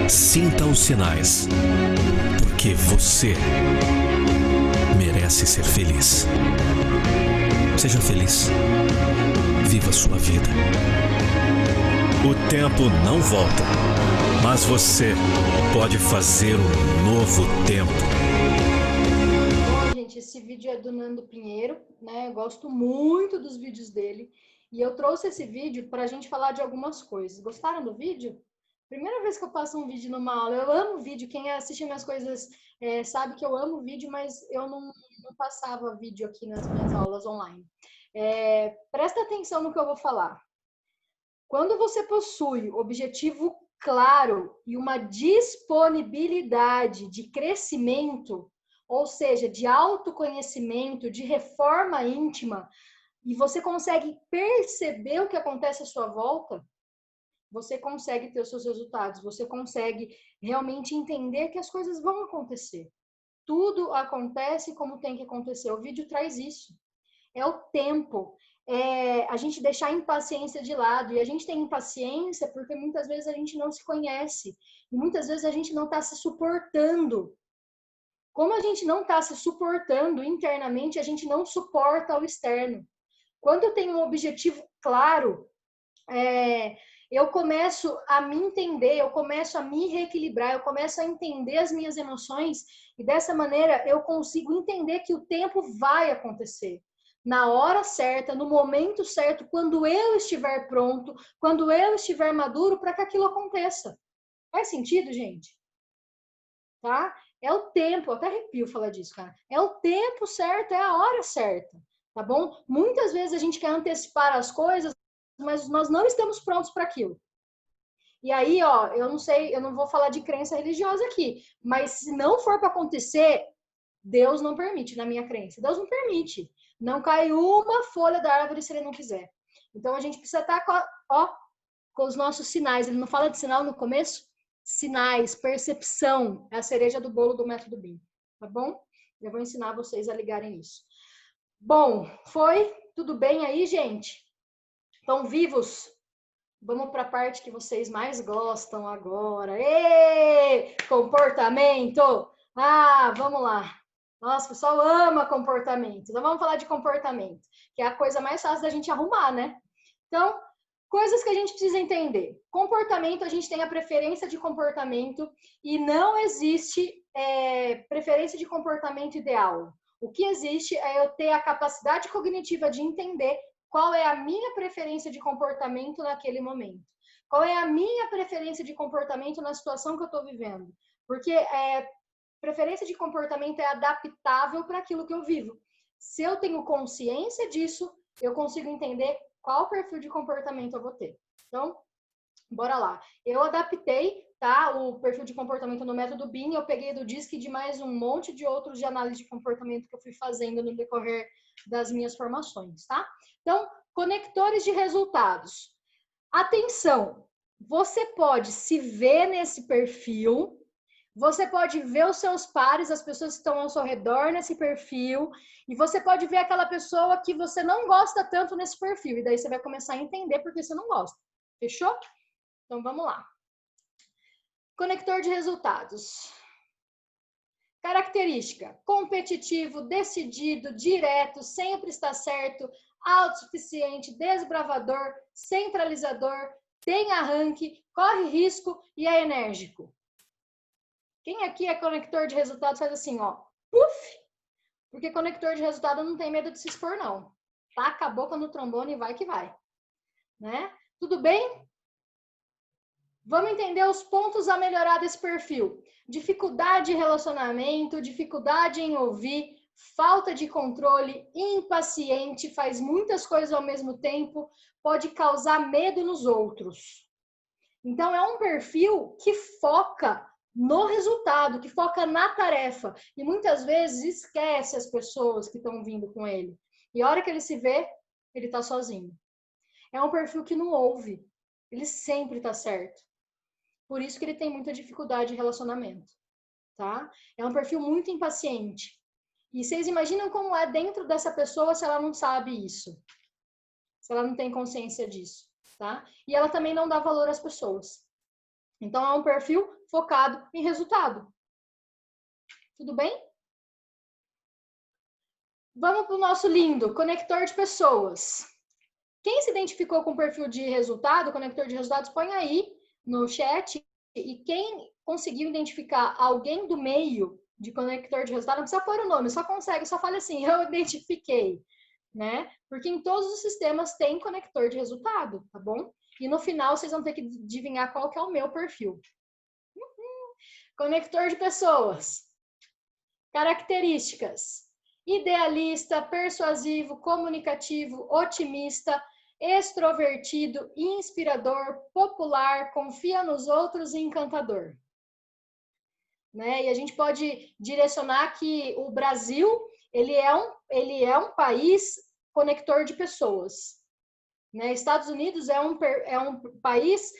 Sinta os sinais, porque você merece ser feliz. Seja feliz. Viva sua vida. O tempo não volta, mas você pode fazer um novo tempo. Bom, gente, esse vídeo é do Nando Pinheiro, né? Eu gosto muito dos vídeos dele. E eu trouxe esse vídeo para a gente falar de algumas coisas. Gostaram do vídeo? Primeira vez que eu passo um vídeo numa aula. Eu amo vídeo. Quem assiste minhas coisas sabe que eu amo vídeo, mas eu não passava vídeo aqui nas minhas aulas online. Presta atenção no que eu vou falar. Quando você possui objetivo claro e uma disponibilidade de crescimento, ou seja, de autoconhecimento, de reforma íntima, e você consegue perceber o que acontece à sua volta, você consegue ter os seus resultados, você consegue realmente entender que as coisas vão acontecer. Tudo acontece como tem que acontecer. O vídeo traz isso. É o tempo. A gente deixar a impaciência de lado. E a gente tem impaciência porque muitas vezes a gente não se conhece. E muitas vezes a gente não está se suportando. Como a gente não está se suportando internamente, a gente não suporta ao externo. Quando eu tenho um objetivo claro, eu começo a me entender, eu começo a me reequilibrar, eu começo a entender as minhas emoções e dessa maneira eu consigo entender que o tempo vai acontecer. Na hora certa, no momento certo, quando eu estiver pronto, quando eu estiver maduro para que aquilo aconteça. Faz sentido, gente? Tá? É o tempo, eu até arrepio falar disso, cara. É o tempo certo, é a hora certa, tá bom? Muitas vezes a gente quer antecipar as coisas, mas nós não estamos prontos para aquilo. E aí, ó, eu não sei, eu não vou falar de crença religiosa aqui, mas se não for para acontecer, Deus não permite, na minha crença. Deus não permite. Não cai uma folha da árvore se ele não quiser. Então a gente precisa estar com os nossos sinais. Ele não fala de sinal no começo? Sinais, percepção, é a cereja do bolo do método BIM, tá bom? Eu vou ensinar vocês a ligarem isso. Bom, foi? Tudo bem aí, gente? Estão vivos? Vamos para a parte que vocês mais gostam agora. Ê, comportamento! Ah, vamos lá. Nossa, o pessoal ama comportamento. Então vamos falar de comportamento, que é a coisa mais fácil da gente arrumar, né? Então, coisas que a gente precisa entender. Comportamento, a gente tem a preferência de comportamento e não existe preferência de comportamento ideal. O que existe é eu ter a capacidade cognitiva de entender qual é a minha preferência de comportamento naquele momento. Qual é a minha preferência de comportamento na situação que eu estou vivendo. Porque preferência de comportamento é adaptável para aquilo que eu vivo. Se eu tenho consciência disso, eu consigo entender qual perfil de comportamento eu vou ter. Então, bora lá. Eu adaptei, tá, o perfil de comportamento no método BIM, eu peguei do DISC e de mais um monte de outros de análise de comportamento que eu fui fazendo no decorrer das minhas formações, tá? Então, conectores de resultados. Atenção, você pode se ver nesse perfil, você pode ver os seus pares, as pessoas que estão ao seu redor nesse perfil, e você pode ver aquela pessoa que você não gosta tanto nesse perfil, e daí você vai começar a entender por que você não gosta. Fechou? Então, vamos lá. Conector de resultados. Característica: competitivo, decidido, direto, sempre está certo, autossuficiente, desbravador, centralizador, tem arranque, corre risco e é enérgico. Quem aqui é conector de resultados faz assim, ó, puf! Porque conector de resultado não tem medo de se expor, não. Taca a boca no trombone e vai que vai. Né? Tudo bem? Vamos entender os pontos a melhorar desse perfil. Dificuldade de relacionamento, dificuldade em ouvir, falta de controle, impaciente, faz muitas coisas ao mesmo tempo, pode causar medo nos outros. Então, é um perfil que foca no resultado, que foca na tarefa. E muitas vezes esquece as pessoas que estão vindo com ele. E a hora que ele se vê, ele está sozinho. É um perfil que não ouve. Ele sempre está certo. Por isso que ele tem muita dificuldade de relacionamento, tá? É um perfil muito impaciente. E vocês imaginam como é dentro dessa pessoa se ela não sabe isso? Se ela não tem consciência disso, tá? E ela também não dá valor às pessoas. Então, é um perfil focado em resultado. Tudo bem? Vamos para o nosso lindo conector de pessoas. Quem se identificou com o perfil de resultado, conector de resultados, põe aí no chat. E quem conseguiu identificar alguém do meio de conector de resultado, não precisa pôr o nome, só consegue, só fala assim, eu identifiquei, né? Porque em todos os sistemas tem conector de resultado, tá bom? E no final vocês vão ter que adivinhar qual que é o meu perfil. Conector de pessoas. Características: idealista, persuasivo, comunicativo, otimista, extrovertido, inspirador, popular, confia nos outros e encantador. Né? E a gente pode direcionar que o Brasil ele é um país conector de pessoas. Né? Estados Unidos é um país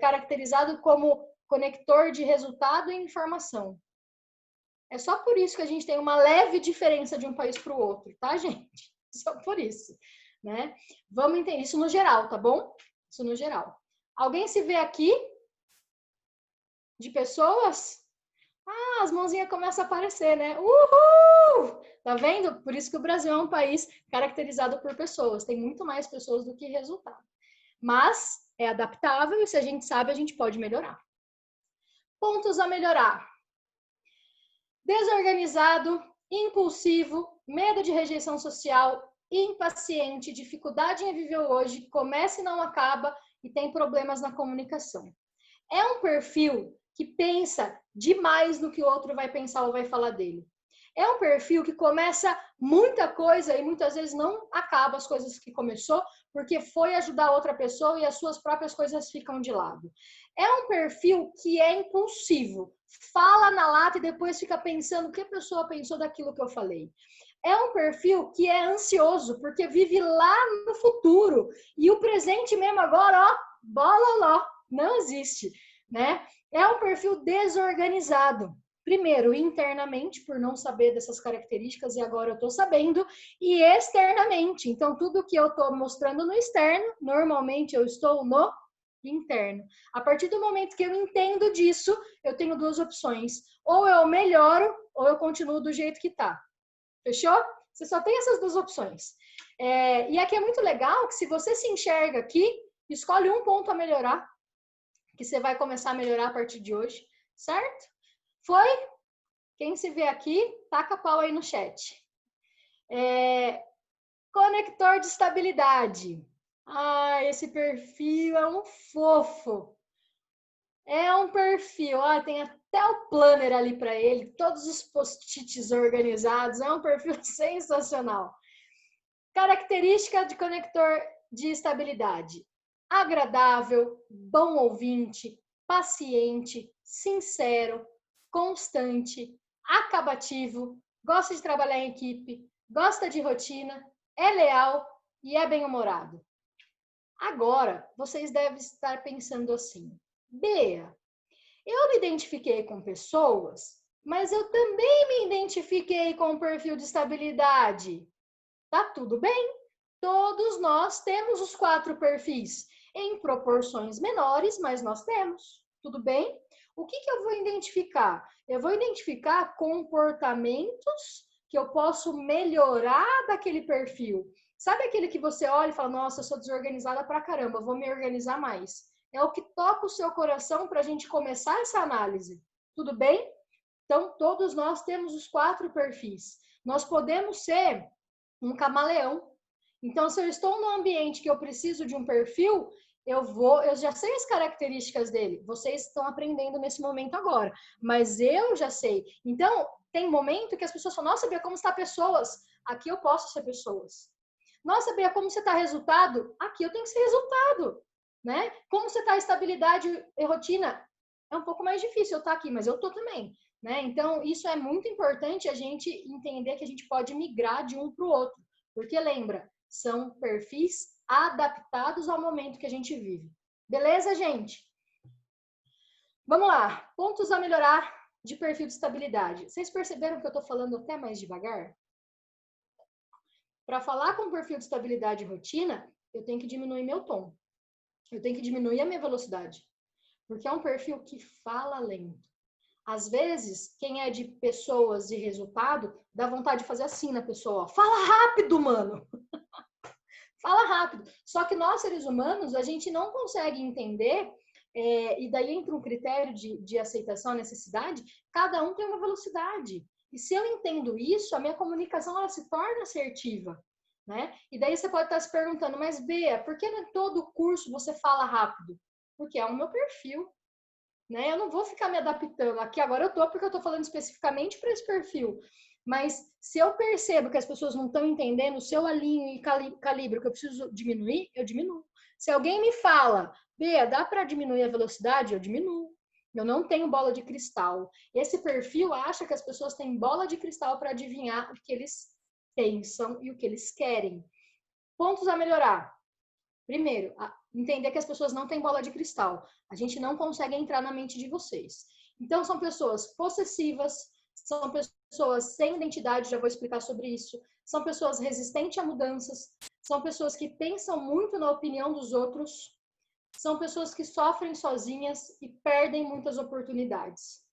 caracterizado como conector de resultado e informação. É só por isso que a gente tem uma leve diferença de um país para o outro, tá, gente? Só por isso, né? Vamos entender isso no geral, tá bom? Isso no geral. Alguém se vê aqui de pessoas? Ah, as mãozinhas começam a aparecer, né? Uhul! Tá vendo? Por isso que o Brasil é um país caracterizado por pessoas. Tem muito mais pessoas do que resultado. Mas é adaptável e se a gente sabe, a gente pode melhorar. Pontos a melhorar. Desorganizado, impulsivo, medo de rejeição social, impaciente, dificuldade em viver hoje, começa e não acaba e tem problemas na comunicação. É um perfil que pensa demais no que o outro vai pensar ou vai falar dele. É um perfil que começa muita coisa e muitas vezes não acaba as coisas que começou porque foi ajudar outra pessoa e as suas próprias coisas ficam de lado. É um perfil que é impulsivo, fala na lata e depois fica pensando o que a pessoa pensou daquilo que eu falei. É um perfil que é ansioso, porque vive lá no futuro. E o presente mesmo agora, ó, bola, não existe, né? É um perfil desorganizado. Primeiro, internamente, por não saber dessas características, e agora eu estou sabendo, e externamente. Então, tudo que eu estou mostrando no externo, normalmente eu estou no interno. A partir do momento que eu entendo disso, eu tenho duas opções. Ou eu melhoro, ou eu continuo do jeito que está. Fechou? Você só tem essas duas opções. E aqui é muito legal que se você se enxerga aqui, escolhe um ponto a melhorar, que você vai começar a melhorar a partir de hoje, certo? Foi? Quem se vê aqui, taca pau aí no chat. Conector de estabilidade. Ah, esse perfil é um fofo. É um perfil, tem até o planner ali para ele, todos os post-its organizados, é um perfil sensacional. Característica de conector de estabilidade: agradável, bom ouvinte, paciente, sincero, constante, acabativo, gosta de trabalhar em equipe, gosta de rotina, é leal e é bem-humorado. Agora, vocês devem estar pensando assim: Bea, eu me identifiquei com pessoas, mas eu também me identifiquei com o perfil de estabilidade. Tá tudo bem. Todos nós temos os 4 perfis, em proporções menores, mas nós temos. Tudo bem? O que eu vou identificar? Eu vou identificar comportamentos que eu posso melhorar daquele perfil. Sabe aquele que você olha e fala, nossa, eu sou desorganizada pra caramba, vou me organizar mais. É o que toca o seu coração para a gente começar essa análise. Tudo bem? Então, todos nós temos os 4 perfis. Nós podemos ser um camaleão. Então, se eu estou num ambiente que eu preciso de um perfil, eu já sei as características dele. Vocês estão aprendendo nesse momento agora, mas eu já sei. Então, tem momento que as pessoas falam, nossa, Bia, como está pessoas? Aqui eu posso ser pessoas. Nossa, Bia, como você está resultado? Aqui eu tenho que ser resultado, né? Como você está estabilidade e rotina? É um pouco mais difícil eu estar aqui, mas eu estou também. Né? Então, isso é muito importante a gente entender que a gente pode migrar de um para o outro. Porque lembra, são perfis adaptados ao momento que a gente vive. Beleza, gente? Vamos lá. Pontos a melhorar de perfil de estabilidade. Vocês perceberam que eu estou falando até mais devagar? Para falar com perfil de estabilidade e rotina, eu tenho que diminuir meu tom. Eu tenho que diminuir a minha velocidade. Porque é um perfil que fala lento. Às vezes, quem é de pessoas de resultado, dá vontade de fazer assim na pessoa. Ó, fala rápido, mano! Fala rápido. Só que nós, seres humanos, a gente não consegue entender, e daí entra um critério de aceitação, necessidade, cada um tem uma velocidade. E se eu entendo isso, a minha comunicação ela se torna assertiva. Né? E daí você pode estar se perguntando, mas Bea, por que em todo curso você fala rápido? Porque é o meu perfil. Né? Eu não vou ficar me adaptando. Aqui agora eu tô, porque eu tô falando especificamente para esse perfil. Mas se eu percebo que as pessoas não estão entendendo o seu alinho e calibre que eu preciso diminuir, eu diminuo. Se alguém me fala, Bea, dá para diminuir a velocidade? Eu diminuo. Eu não tenho bola de cristal. Esse perfil acha que as pessoas têm bola de cristal para adivinhar o que eles pensam e o que eles querem. Pontos a melhorar. Primeiro, entender que as pessoas não têm bola de cristal. A gente não consegue entrar na mente de vocês. Então, são pessoas possessivas, são pessoas sem identidade, já vou explicar sobre isso. São pessoas resistentes a mudanças, são pessoas que pensam muito na opinião dos outros, são pessoas que sofrem sozinhas e perdem muitas oportunidades.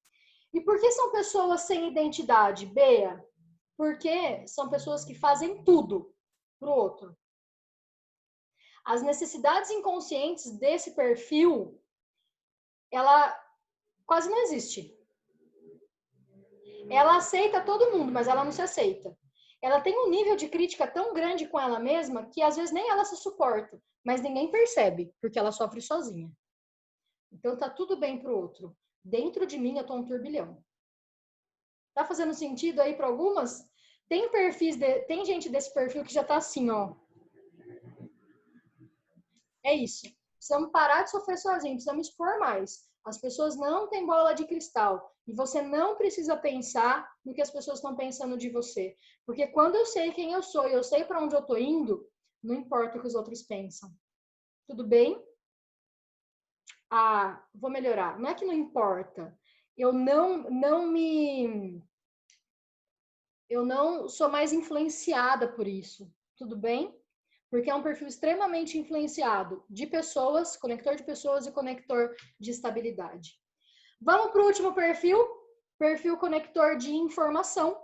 E por que são pessoas sem identidade, Bea? Porque são pessoas que fazem tudo pro outro. As necessidades inconscientes desse perfil, ela quase não existe. Ela aceita todo mundo, mas ela não se aceita. Ela tem um nível de crítica tão grande com ela mesma que às vezes nem ela se suporta, mas ninguém percebe, porque ela sofre sozinha. Então tá tudo bem pro outro. Dentro de mim eu tô um turbilhão. Tá fazendo sentido aí para algumas? Tem tem gente desse perfil que já tá assim, ó. É isso. Precisamos parar de sofrer sozinho, precisamos expor mais. As pessoas não têm bola de cristal. E você não precisa pensar no que as pessoas estão pensando de você. Porque quando eu sei quem eu sou e eu sei para onde eu estou indo, não importa o que os outros pensam. Tudo bem? Ah, vou melhorar. Não é que não importa. Eu não sou mais influenciada por isso. Tudo bem? Porque é um perfil extremamente influenciado de pessoas, conector de pessoas e conector de estabilidade. Vamos para o último perfil conector de informação.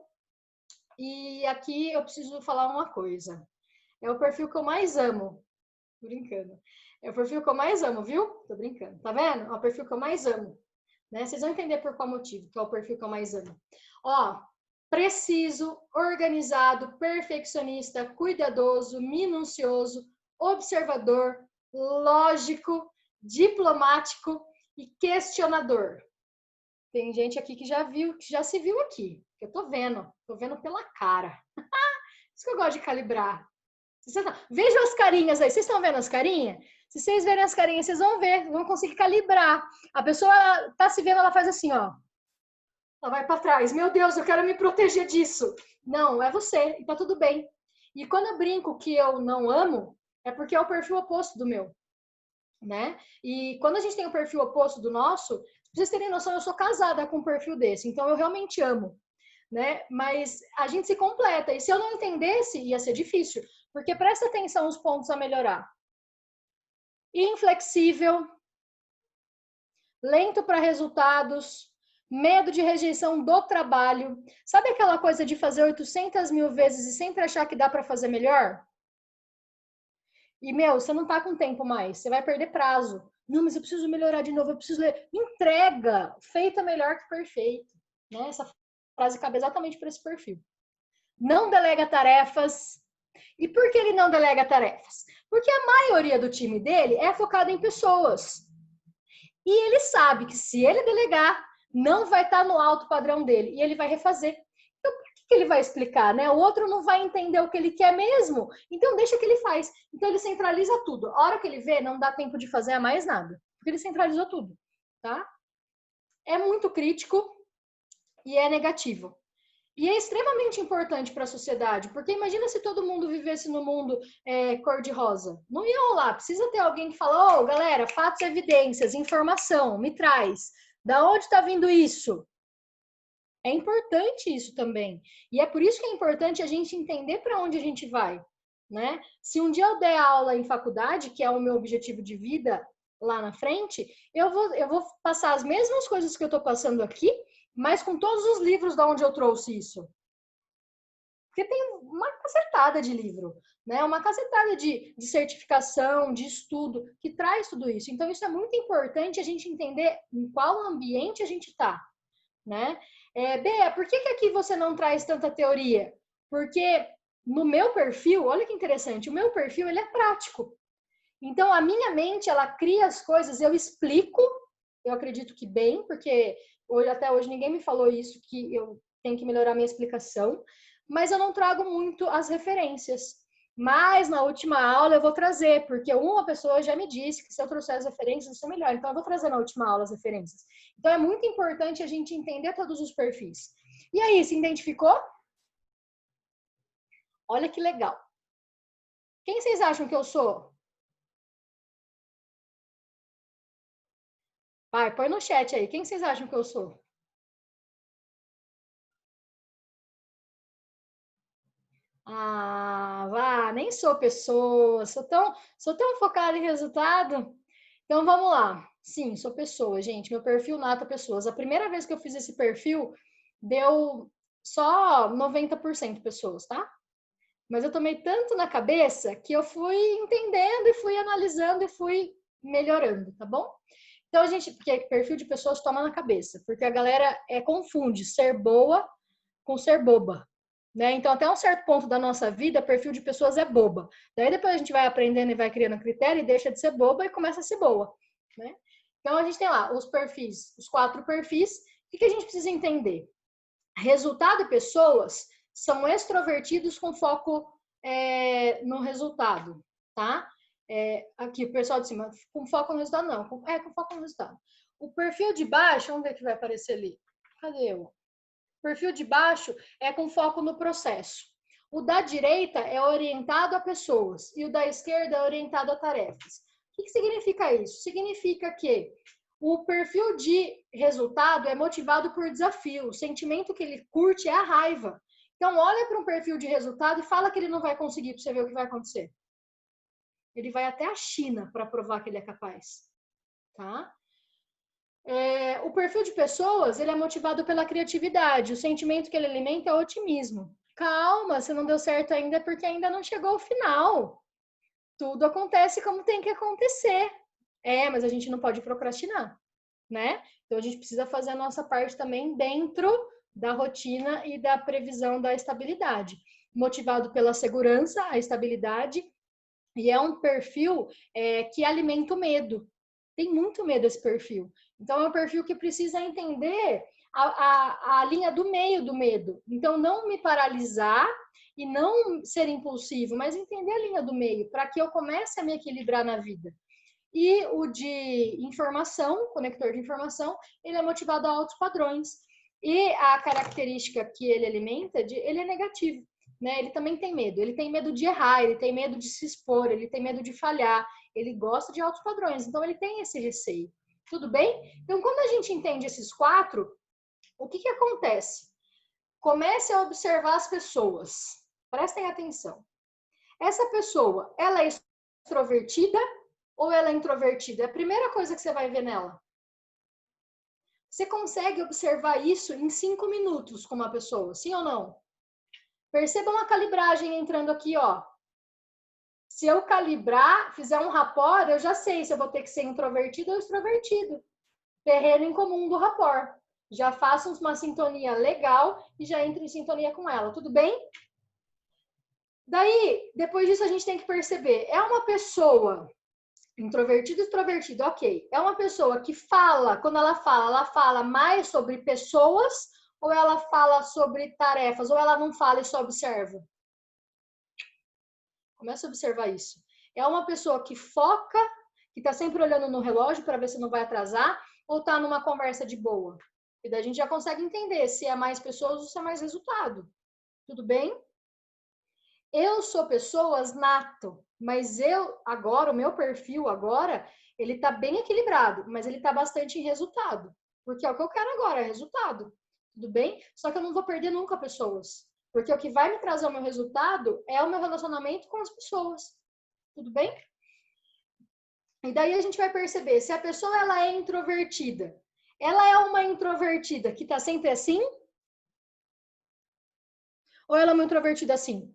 E aqui eu preciso falar uma coisa. É o perfil que eu mais amo. Tô brincando. É o perfil que eu mais amo, viu? Tô brincando. Tá vendo? É o perfil que eu mais amo. Né? Vocês vão entender por qual motivo que é o perfil que eu mais amo. Ó, preciso, organizado, perfeccionista, cuidadoso, minucioso, observador, lógico, diplomático e questionador. Tem gente aqui que já viu, que já se viu aqui. Eu tô vendo pela cara. Isso que eu gosto de calibrar. Vejam as carinhas aí. Vocês estão vendo as carinhas? Se vocês verem as carinhas, vocês vão ver, vão conseguir calibrar. A pessoa tá se vendo, ela faz assim, ó. Ela vai para trás. Meu Deus, eu quero me proteger disso. Não, é você. E tá tudo bem. E quando eu brinco que eu não amo, é porque é o perfil oposto do meu. Né? E quando a gente tem o perfil oposto do nosso, pra vocês terem noção, eu sou casada com um perfil desse. Então, eu realmente amo. Né? Mas a gente se completa. E se eu não entendesse, ia ser difícil. Porque presta atenção nos pontos a melhorar. Inflexível, lento para resultados, medo de rejeição do trabalho. Sabe aquela coisa de fazer 800 mil vezes e sempre achar que dá para fazer melhor? E, você não tá com tempo mais, você vai perder prazo. Não, mas eu preciso melhorar de novo, eu preciso ler. Entrega, feita melhor que perfeito. Né? Essa frase cabe exatamente para esse perfil. Não delega tarefas. E por que ele não delega tarefas? Porque a maioria do time dele é focada em pessoas. E ele sabe que se ele delegar, não vai estar no alto padrão dele. E ele vai refazer. Então, por que ele vai explicar, né? O outro não vai entender o que ele quer mesmo. Então, deixa que ele faz. Então, ele centraliza tudo. A hora que ele vê, não dá tempo de fazer mais nada. Porque ele centralizou tudo, tá? É muito crítico e é negativo. E é extremamente importante para a sociedade, porque imagina se todo mundo vivesse no mundo cor-de-rosa. Não ia rolar. Precisa ter alguém que fala, galera, fatos, evidências, informação, me traz. Da onde está vindo isso? É importante isso também. E é por isso que é importante a gente entender para onde a gente vai. Né? Se um dia eu der aula em faculdade, que é o meu objetivo de vida, lá na frente, eu vou passar as mesmas coisas que eu estou passando aqui, mas com todos os livros de onde eu trouxe isso. Porque tem uma cacetada de livro, né? Uma cacetada de certificação, de estudo, que traz tudo isso. Então, isso é muito importante a gente entender em qual ambiente a gente está, né? Bea, por que aqui você não traz tanta teoria? Porque no meu perfil, olha que interessante, o meu perfil, ele é prático. Então, a minha mente, ela cria as coisas, eu explico, eu acredito que bem, porque até hoje ninguém me falou isso, que eu tenho que melhorar minha explicação, mas eu não trago muito as referências. Mas na última aula eu vou trazer, porque uma pessoa já me disse que se eu trouxer as referências, isso é melhor. Então eu vou trazer na última aula as referências. Então é muito importante a gente entender todos os perfis. E aí, se identificou? Olha que legal. Quem vocês acham que eu sou? Vai, põe no chat aí. Quem vocês acham que eu sou? Ah, vá, nem sou pessoa, sou tão focada em resultado. Então vamos lá. Sim, sou pessoa, gente. Meu perfil Nata Pessoas. A primeira vez que eu fiz esse perfil, deu só 90% pessoas, tá? Mas eu tomei tanto na cabeça que eu fui entendendo e fui analisando e fui melhorando, tá bom? Então a gente, porque perfil de pessoas toma na cabeça, porque a galera confunde ser boa com ser boba. Né? Então, até um certo ponto da nossa vida, perfil de pessoas é boba. Daí depois a gente vai aprendendo e vai criando critério e deixa de ser boba e começa a ser boa. Né? Então, a gente tem lá os perfis, os 4 perfis. O que a gente precisa entender? Resultado e pessoas são extrovertidos com foco no resultado, tá? Aqui, o pessoal de cima, com foco no resultado, não. Com foco no resultado. O perfil de baixo, vamos ver o que vai aparecer ali. Cadê eu? O perfil de baixo é com foco no processo. O da direita é orientado a pessoas e o da esquerda é orientado a tarefas. O que significa isso? Significa que o perfil de resultado é motivado por desafio. O sentimento que ele curte é a raiva. Então, olha para um perfil de resultado e fala que ele não vai conseguir para você ver o que vai acontecer. Ele vai até a China para provar que ele é capaz. Tá? O perfil de pessoas, ele é motivado pela criatividade. O sentimento que ele alimenta é o otimismo. Calma, se não deu certo ainda é porque ainda não chegou ao final. Tudo acontece como tem que acontecer. Mas a gente não pode procrastinar, né? Então a gente precisa fazer a nossa parte também dentro da rotina e da previsão da estabilidade. Motivado pela segurança, a estabilidade, e é um perfil que alimenta o medo. Tem muito medo esse perfil. Então, é um perfil que precisa entender a linha do meio do medo. Então, não me paralisar e não ser impulsivo, mas entender a linha do meio, para que eu comece a me equilibrar na vida. E o de informação, conector de informação, ele é motivado a altos padrões. E a característica que ele alimenta, ele é negativo. Né? Ele também tem medo. Ele tem medo de errar, ele tem medo de se expor, ele tem medo de falhar. Ele gosta de altos padrões, então ele tem esse receio. Tudo bem? Então, quando a gente entende esses 4, o que acontece? Comece a observar as pessoas. Prestem atenção. Essa pessoa, ela é extrovertida ou ela é introvertida? É a primeira coisa que você vai ver nela. Você consegue observar isso em 5 minutos com uma pessoa, sim ou não? Percebam a calibragem entrando aqui, ó. Se eu calibrar, fizer um rapport, eu já sei se eu vou ter que ser introvertido ou extrovertido. Terreno em comum do rapport. Já faço uma sintonia legal e já entro em sintonia com ela. Tudo bem? Daí, depois disso, a gente tem que perceber. É uma pessoa introvertida ou extrovertida? Ok. É uma pessoa que fala, quando ela fala mais sobre pessoas ou ela fala sobre tarefas? Ou ela não fala e só observa? Começa a observar isso. É uma pessoa que foca, que está sempre olhando no relógio para ver se não vai atrasar, ou está numa conversa de boa? E daí a gente já consegue entender se é mais pessoas ou se é mais resultado. Tudo bem? Eu sou pessoas nato, mas o meu perfil agora, ele está bem equilibrado, mas ele está bastante em resultado. Porque é o que eu quero agora, é resultado. Tudo bem? Só que eu não vou perder nunca pessoas. Porque o que vai me trazer o meu resultado é o meu relacionamento com as pessoas. Tudo bem? E daí a gente vai perceber se a pessoa ela é introvertida. Ela é uma introvertida que tá sempre assim? Ou ela é uma introvertida assim?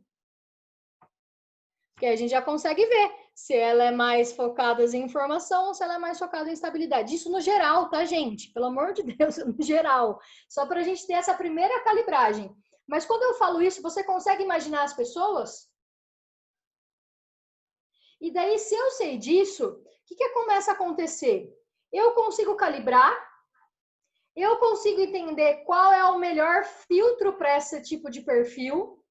Porque a gente já consegue ver se ela é mais focada em informação ou se ela é mais focada em estabilidade. Isso no geral, tá, gente? Pelo amor de Deus, no geral. Só para a gente ter essa primeira calibragem. Mas quando eu falo isso, você consegue imaginar as pessoas? E daí, se eu sei disso, o que começa a acontecer? Eu consigo calibrar, eu consigo entender qual é o melhor filtro para esse tipo de perfil.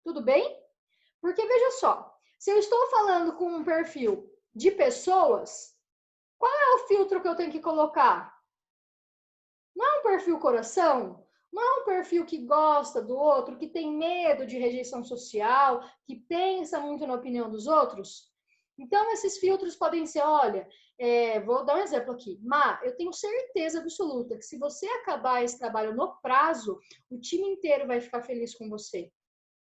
Tudo bem? Porque veja só, se eu estou falando com um perfil de pessoas, qual é o filtro que eu tenho que colocar? Não é um perfil coração? Não é um perfil que gosta do outro, que tem medo de rejeição social, que pensa muito na opinião dos outros? Então, esses filtros podem ser, olha, vou dar um exemplo aqui. Má, eu tenho certeza absoluta que se você acabar esse trabalho no prazo, o time inteiro vai ficar feliz com você.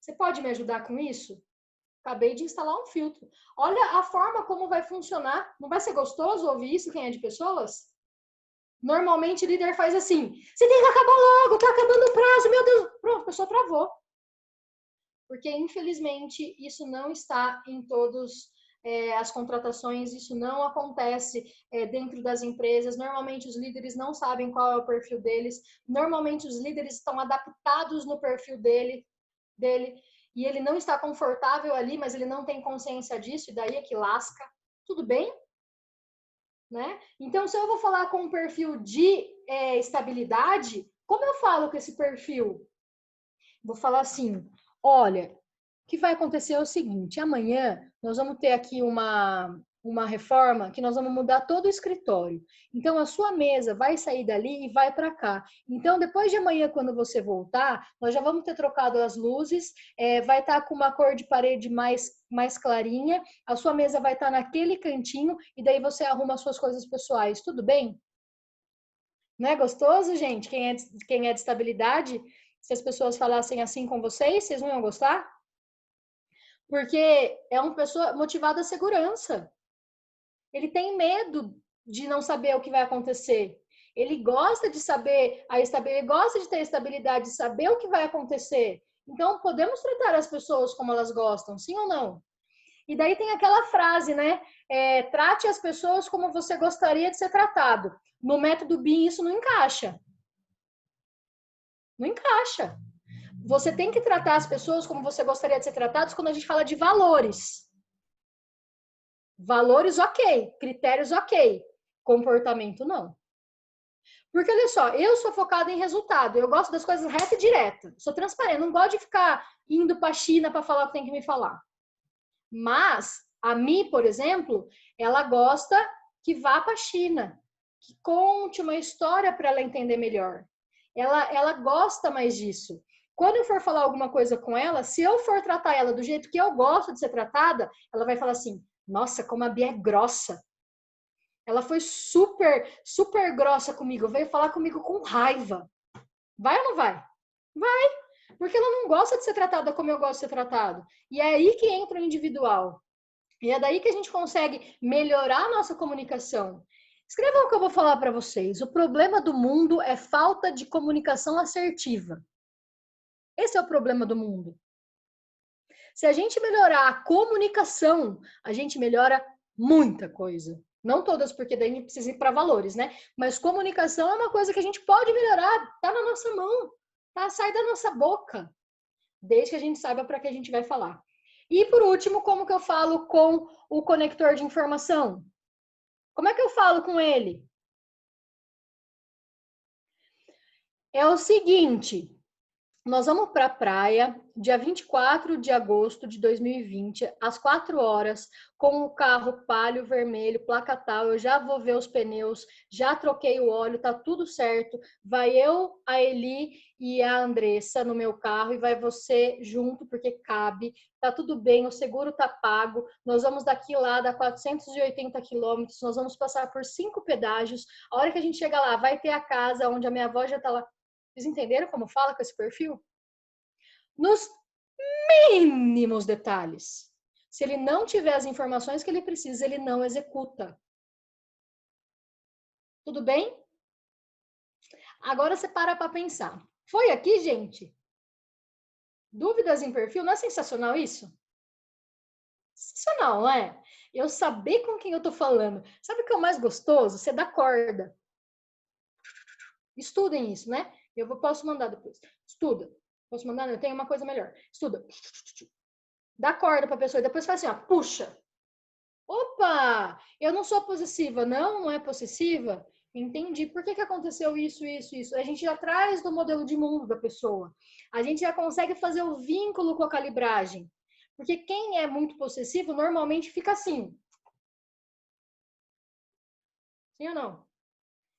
Você pode me ajudar com isso? Acabei de instalar um filtro. Olha a forma como vai funcionar. Não vai ser gostoso ouvir isso, quem é de pessoas? Normalmente o líder faz assim: você tem que acabar logo, tá acabando o prazo, meu Deus. Pronto, a pessoa travou. Porque, infelizmente, isso não está em todas as contratações, isso não acontece dentro das empresas. Normalmente, os líderes não sabem qual é o perfil deles. Normalmente, os líderes estão adaptados no perfil dele e ele não está confortável ali, mas ele não tem consciência disso, e daí é que lasca. Tudo bem? Né? Então, se eu vou falar com um perfil de estabilidade, como eu falo com esse perfil? Vou falar assim, olha, o que vai acontecer é o seguinte, amanhã nós vamos ter aqui uma reforma que nós vamos mudar todo o escritório. Então, a sua mesa vai sair dali e vai para cá. Então, depois de amanhã, quando você voltar, nós já vamos ter trocado as luzes, vai estar com uma cor de parede mais clarinha, a sua mesa vai estar naquele cantinho e daí você arruma as suas coisas pessoais. Tudo bem? Não é gostoso, gente? Quem é de estabilidade, se as pessoas falassem assim com vocês não iam gostar? Porque é uma pessoa motivada à segurança. Ele tem medo de não saber o que vai acontecer. Ele gosta de saber ele gosta de ter estabilidade, de saber o que vai acontecer. Então, podemos tratar as pessoas como elas gostam, sim ou não? E daí tem aquela frase, né? Trate as pessoas como você gostaria de ser tratado. No método BIM, isso não encaixa. Não encaixa. Você tem que tratar as pessoas como você gostaria de ser tratados quando a gente fala de valores. Valores, ok. Critérios, ok. Comportamento, não. Porque, olha só, eu sou focada em resultado. Eu gosto das coisas reta e direta. Sou transparente. Não gosto de ficar indo para a China para falar o que tem que me falar. Mas, a Mi, por exemplo, ela gosta que vá para a China. Que conte uma história para ela entender melhor. Ela gosta mais disso. Quando eu for falar alguma coisa com ela, se eu for tratar ela do jeito que eu gosto de ser tratada, ela vai falar assim, nossa, como a Bia é grossa. Ela foi super, super grossa comigo, veio falar comigo com raiva. Vai ou não vai? Vai, porque ela não gosta de ser tratada como eu gosto de ser tratado. E é aí que entra o individual. E é daí que a gente consegue melhorar a nossa comunicação. Escrevam o que eu vou falar para vocês. O problema do mundo é falta de comunicação assertiva. Esse é o problema do mundo. Se a gente melhorar a comunicação, a gente melhora muita coisa. Não todas, porque daí a gente precisa ir para valores, né? Mas comunicação é uma coisa que a gente pode melhorar, tá na nossa mão, tá? Sai da nossa boca, desde que a gente saiba para que a gente vai falar. E por último, como que eu falo com o conector de informação? Como é que eu falo com ele? É o seguinte, nós vamos para a praia, dia 24 de agosto de 2020, às 4 horas, com o carro palio vermelho, placa tal. Eu já vou ver os pneus, já troquei o óleo, tá tudo certo. Vai eu, a Eli e a Andressa no meu carro e vai você junto, porque cabe. Tá tudo bem, o seguro tá pago. Nós vamos daqui lá, dá 480 quilômetros, nós vamos passar por 5 pedágios. A hora que a gente chega lá, vai ter a casa onde a minha avó já tá lá. Vocês entenderam como fala com esse perfil? Nos mínimos detalhes. Se ele não tiver as informações que ele precisa, ele não executa. Tudo bem? Agora você para pensar. Foi aqui, gente? Dúvidas em perfil? Não é sensacional isso? Sensacional, não é? Eu saber com quem eu tô falando. Sabe o que é o mais gostoso? Você dá corda. Estudem isso, né? Posso mandar depois. Estuda. Posso mandar? Eu tenho uma coisa melhor. Estuda. Dá corda pra pessoa e depois faz assim, ó, puxa. Opa! Eu não sou possessiva. Não é possessiva? Entendi. Por que aconteceu isso? A gente já traz do modelo de mundo da pessoa. A gente já consegue fazer o vínculo com a calibragem. Porque quem é muito possessivo normalmente fica assim. Sim ou não?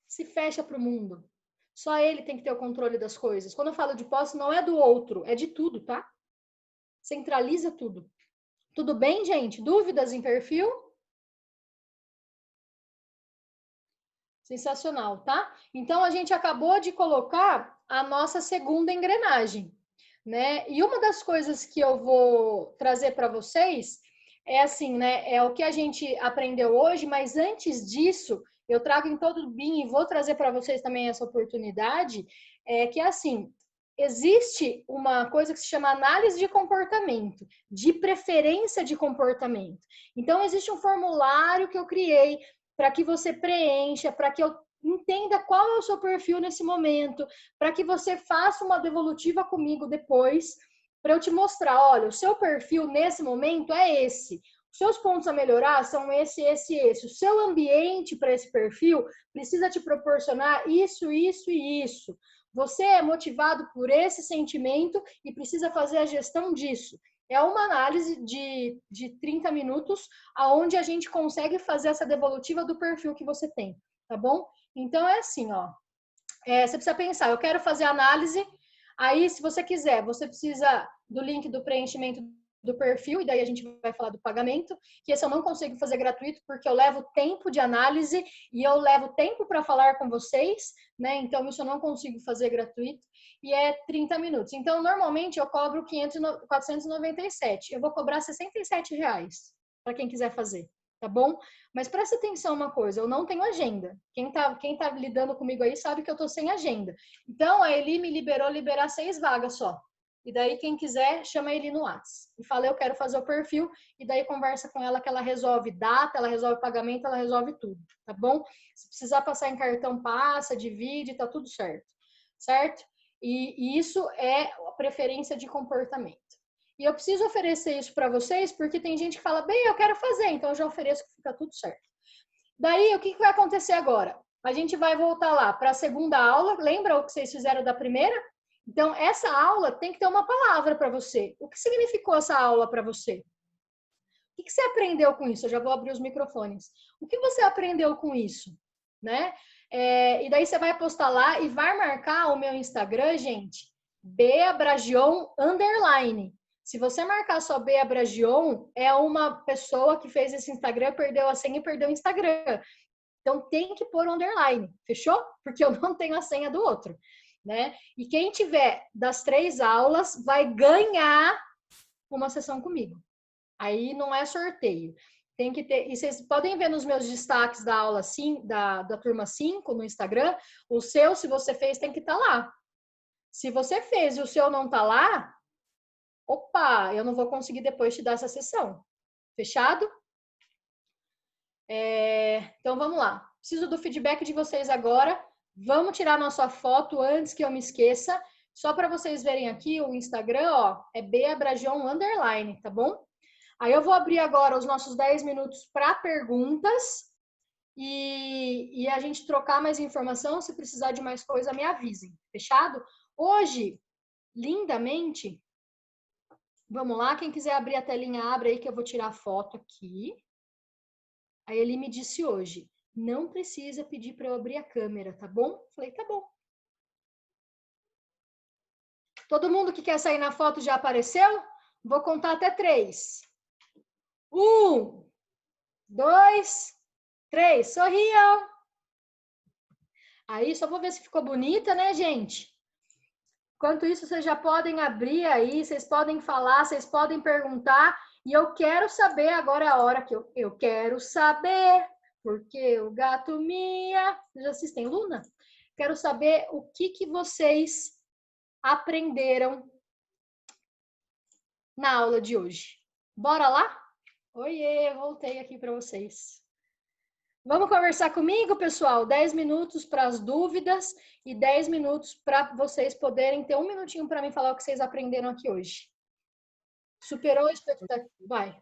Se fecha para o mundo. Só ele tem que ter o controle das coisas. Quando eu falo de posse, não é do outro, é de tudo, tá? Centraliza tudo. Tudo bem, gente? Dúvidas em perfil? Sensacional, tá? Então, a gente acabou de colocar a nossa segunda engrenagem, né? E uma das coisas que eu vou trazer para vocês é assim, né? É o que a gente aprendeu hoje, mas antes disso, eu trago em todo o BIM e vou trazer para vocês também essa oportunidade, que é assim, existe uma coisa que se chama análise de comportamento, de preferência de comportamento. Então, existe um formulário que eu criei para que você preencha, para que eu entenda qual é o seu perfil nesse momento, para que você faça uma devolutiva comigo depois, para eu te mostrar, olha, o seu perfil nesse momento é esse. Os seus pontos a melhorar são esse. O seu ambiente para esse perfil precisa te proporcionar isso. Você é motivado por esse sentimento e precisa fazer a gestão disso. É uma análise de 30 minutos, onde a gente consegue fazer essa devolutiva do perfil que você tem, tá bom? Então, é assim, ó. Você precisa pensar, eu quero fazer análise, aí, se você quiser, você precisa do link do preenchimento do perfil, e daí a gente vai falar do pagamento, que esse eu não consigo fazer gratuito, porque eu levo tempo de análise e eu levo tempo para falar com vocês, né? Então, isso eu não consigo fazer gratuito, e é 30 minutos. Então, normalmente, eu cobro 497. Eu vou cobrar R$67 para quem quiser fazer, tá bom? Mas presta atenção uma coisa, eu não tenho agenda. Quem tá lidando comigo aí sabe que eu tô sem agenda. Então, a Eli me liberar 6 vagas só. E daí, quem quiser, chama ele no WhatsApp. E fala, eu quero fazer o perfil. E daí, conversa com ela que ela resolve data, ela resolve pagamento, ela resolve tudo, tá bom? Se precisar passar em cartão, passa, divide, tá tudo certo. Certo? E isso é a preferência de comportamento. E eu preciso oferecer isso para vocês, porque tem gente que fala, bem, eu quero fazer, então eu já ofereço que fica tudo certo. Daí, o que vai acontecer agora? A gente vai voltar lá para a segunda aula. Lembra o que vocês fizeram da primeira? Então, essa aula tem que ter uma palavra para você. O que significou essa aula para você? O que você aprendeu com isso? Eu já vou abrir os microfones. O que você aprendeu com isso? Né? E daí você vai postar lá e vai marcar o meu Instagram, gente, Beabragion _. Se você marcar só Beabragion, é uma pessoa que fez esse Instagram, perdeu a senha e perdeu o Instagram. Então tem que pôr underline, fechou? Porque eu não tenho a senha do outro, né? E quem tiver das 3 aulas vai ganhar uma sessão comigo. Aí não é sorteio. Tem que ter. E vocês podem ver nos meus destaques da aula da turma 5 no Instagram, o seu, se você fez, tem que estar lá. Se você fez e o seu não está lá, opa, eu não vou conseguir depois te dar essa sessão. Fechado? Então vamos lá. Preciso do feedback de vocês agora. Vamos tirar nossa foto antes que eu me esqueça. Só para vocês verem aqui, o Instagram, ó, é Beabragion _, tá bom? Aí eu vou abrir agora os nossos 10 minutos para perguntas e a gente trocar mais informação. Se precisar de mais coisa, me avisem. Fechado? Hoje, lindamente, vamos lá. Quem quiser abrir a telinha, abre aí que eu vou tirar a foto aqui. Aí ele me disse hoje, não precisa pedir para eu abrir a câmera, tá bom? Falei, tá bom. Todo mundo que quer sair na foto já apareceu? Vou contar até 3. 1, 2, 3. Sorriam. Aí, só vou ver se ficou bonita, né, gente? Enquanto isso, vocês já podem abrir aí, vocês podem falar, vocês podem perguntar. E eu quero saber, agora é a hora que eu quero saber, porque o gato mia. Vocês já assistem Luna? Quero saber o que vocês aprenderam na aula de hoje. Bora lá? Oiê, voltei aqui para vocês. Vamos conversar comigo, pessoal? 10 minutos para as dúvidas e 10 minutos para vocês poderem ter um minutinho para mim falar o que vocês aprenderam aqui hoje. Superou a expectativa? Vai.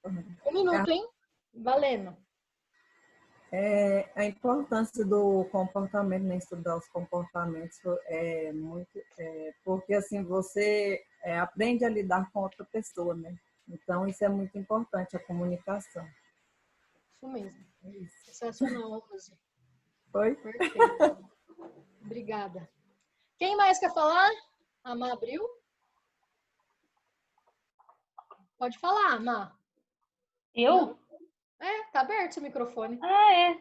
Um minuto, hein? Valendo. A importância do comportamento, né? Estudar os comportamentos é muito... porque, assim, você aprende a lidar com outra pessoa, né? Então, isso é muito importante, a comunicação. Isso mesmo. Sensacional, Rose. Foi? Perfeito. Obrigada. Quem mais quer falar? A Má abriu? Pode falar, Má. Eu? Tá aberto seu microfone. Ah, é.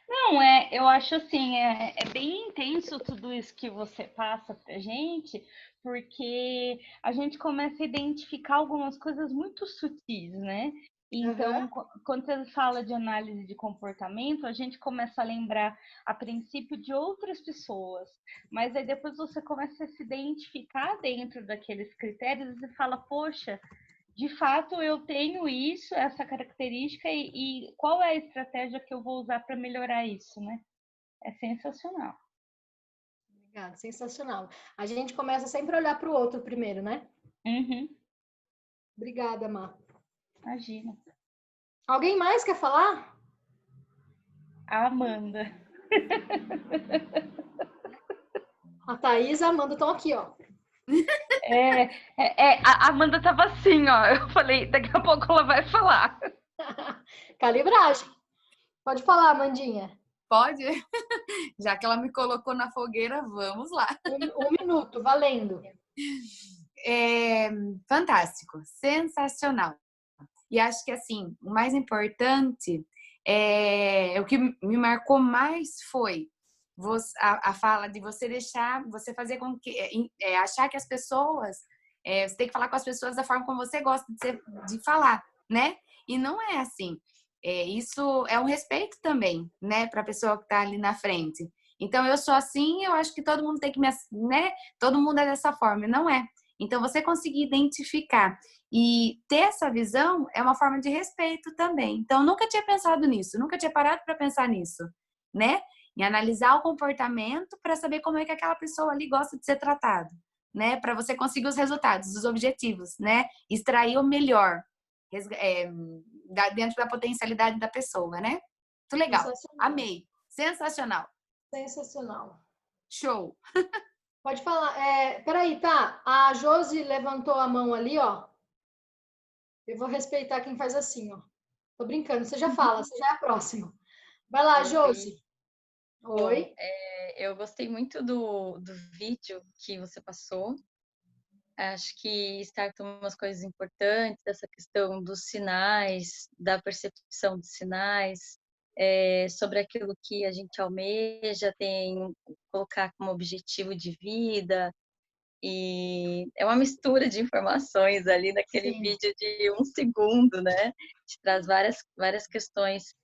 Não, eu acho assim, é bem intenso tudo isso que você passa pra gente, porque a gente começa a identificar algumas coisas muito sutis, né? Então, quando você fala de análise de comportamento, a gente começa a lembrar, a princípio, de outras pessoas, mas aí depois você começa a se identificar dentro daqueles critérios e fala, poxa, de fato eu tenho isso, essa característica, e qual é a estratégia que eu vou usar para melhorar isso, né? É sensacional. Obrigada, sensacional. A gente começa sempre a olhar para o outro primeiro, né? Uhum. Obrigada, Má. Imagina. Alguém mais quer falar? A Amanda. A Thaís e a Amanda estão aqui, ó. A Amanda tava assim, ó. Eu falei, daqui a pouco ela vai falar. Calibragem. Pode falar, Amandinha. Pode? Já que ela me colocou na fogueira, vamos lá. Um minuto, valendo. Fantástico, sensacional. E acho que, assim, o mais importante, o que me marcou mais foi a fala de você deixar, você fazer com que, achar que as pessoas, você tem que falar com as pessoas da forma como você gosta de falar, né? E não é assim. Isso é um respeito também, né, para a pessoa que está ali na frente. Então, eu sou assim, eu acho que todo mundo tem que né? Todo mundo é dessa forma, não é. Então, você conseguir identificar e ter essa visão é uma forma de respeito também. Então, nunca tinha pensado nisso, nunca tinha parado para pensar nisso, né? Em analisar o comportamento para saber como é que aquela pessoa ali gosta de ser tratada, né? Para você conseguir os resultados, os objetivos, né? Extrair o melhor dentro da potencialidade da pessoa, né? Muito legal. Amei. Sensacional. Sensacional. Show. Pode falar. Peraí, tá? A Josi levantou a mão ali, ó. Eu vou respeitar quem faz assim, ó. Tô brincando. Você já fala, você já é a próxima. Vai lá, Josi. Oi. Eu gostei muito do vídeo que você passou. Acho que startam umas coisas importantes, essa questão dos sinais, da percepção dos sinais, sobre aquilo que a gente almeja, colocar como objetivo de vida. E é uma mistura de informações ali naquele Sim. vídeo de 1 segundo, né? Te traz várias questões.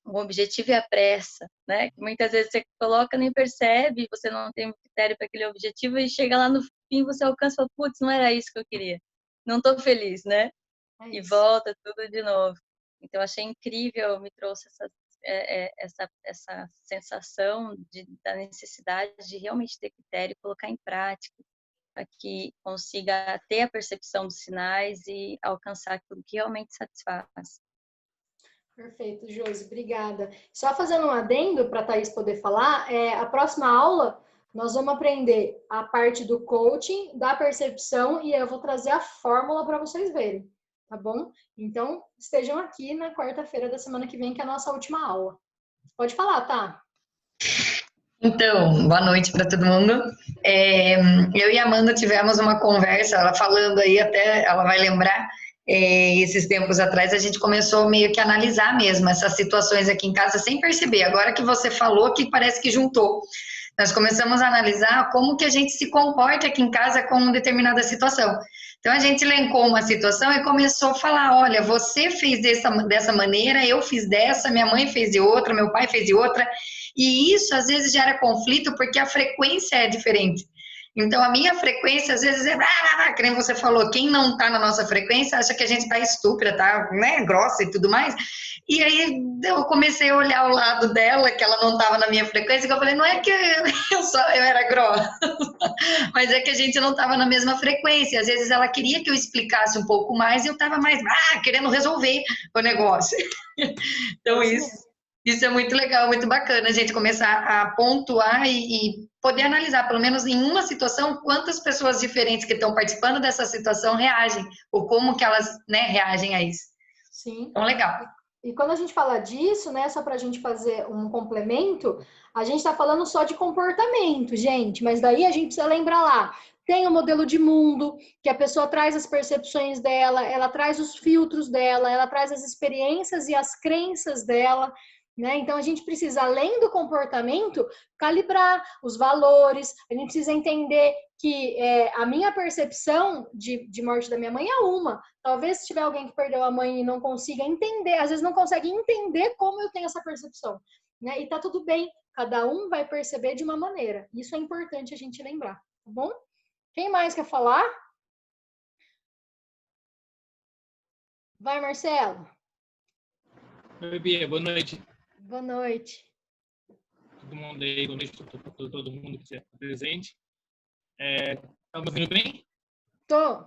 O objetivo é a pressa, né? Muitas vezes você coloca, nem percebe, você não tem um critério para aquele objetivo e chega lá no fim, você alcança e fala, putz, não era isso que eu queria. Não estou feliz, né? E volta tudo de novo. Então, achei incrível, me trouxe essa sensação da necessidade de realmente ter critério e colocar em prática para que consiga ter a percepção dos sinais e alcançar aquilo que realmente satisfaz. Perfeito, Josi, obrigada. Só fazendo um adendo para a Thaís poder falar, a próxima aula nós vamos aprender a parte do coaching, da percepção, e eu vou trazer a fórmula para vocês verem, tá bom? Então, estejam aqui na quarta-feira da semana que vem, que é a nossa última aula. Pode falar, tá? Então, boa noite para todo mundo. Eu e a Amanda tivemos uma conversa, ela falando aí, até ela vai lembrar, esses tempos atrás a gente começou meio que a analisar mesmo essas situações aqui em casa sem perceber. Agora que você falou, que parece que juntou. Nós começamos a analisar como que a gente se comporta aqui em casa com determinada situação. Então a gente elencou uma situação e começou a falar, olha, você fez dessa maneira, eu fiz dessa, minha mãe fez de outra, meu pai fez de outra, e isso às vezes gera conflito porque a frequência é diferente. Então a minha frequência às vezes é, que nem você falou, quem não tá na nossa frequência acha que a gente tá estúpida, tá, né, grossa e tudo mais. E aí eu comecei a olhar o lado dela, que ela não estava na minha frequência, que eu falei, não é que eu era grossa, mas é que a gente não estava na mesma frequência. Às vezes ela queria que eu explicasse um pouco mais e eu estava mais querendo resolver o negócio. Então isso é muito legal, muito bacana a gente começar a pontuar e poder analisar, pelo menos em uma situação, quantas pessoas diferentes que estão participando dessa situação reagem, ou como que elas, né, reagem a isso. Sim. Então, legal. E quando a gente fala disso, né, só para a gente fazer um complemento, a gente está falando só de comportamento, gente, mas daí a gente precisa lembrar lá, tem o modelo de mundo, que a pessoa traz as percepções dela, ela traz os filtros dela, ela traz as experiências e as crenças dela, né? Então a gente precisa, além do comportamento, calibrar os valores, a gente precisa entender que a minha percepção de morte da minha mãe é uma. Talvez se tiver alguém que perdeu a mãe e não consiga entender, às vezes não consegue entender como eu tenho essa percepção, né? E tá tudo bem, cada um vai perceber de uma maneira. Isso é importante a gente lembrar, tá bom? Quem mais quer falar? Vai, Marcelo. Oi, Bia, boa noite. Boa noite. Todo mundo aí, boa noite para todo mundo que está presente. Tá me ouvindo bem? Tô.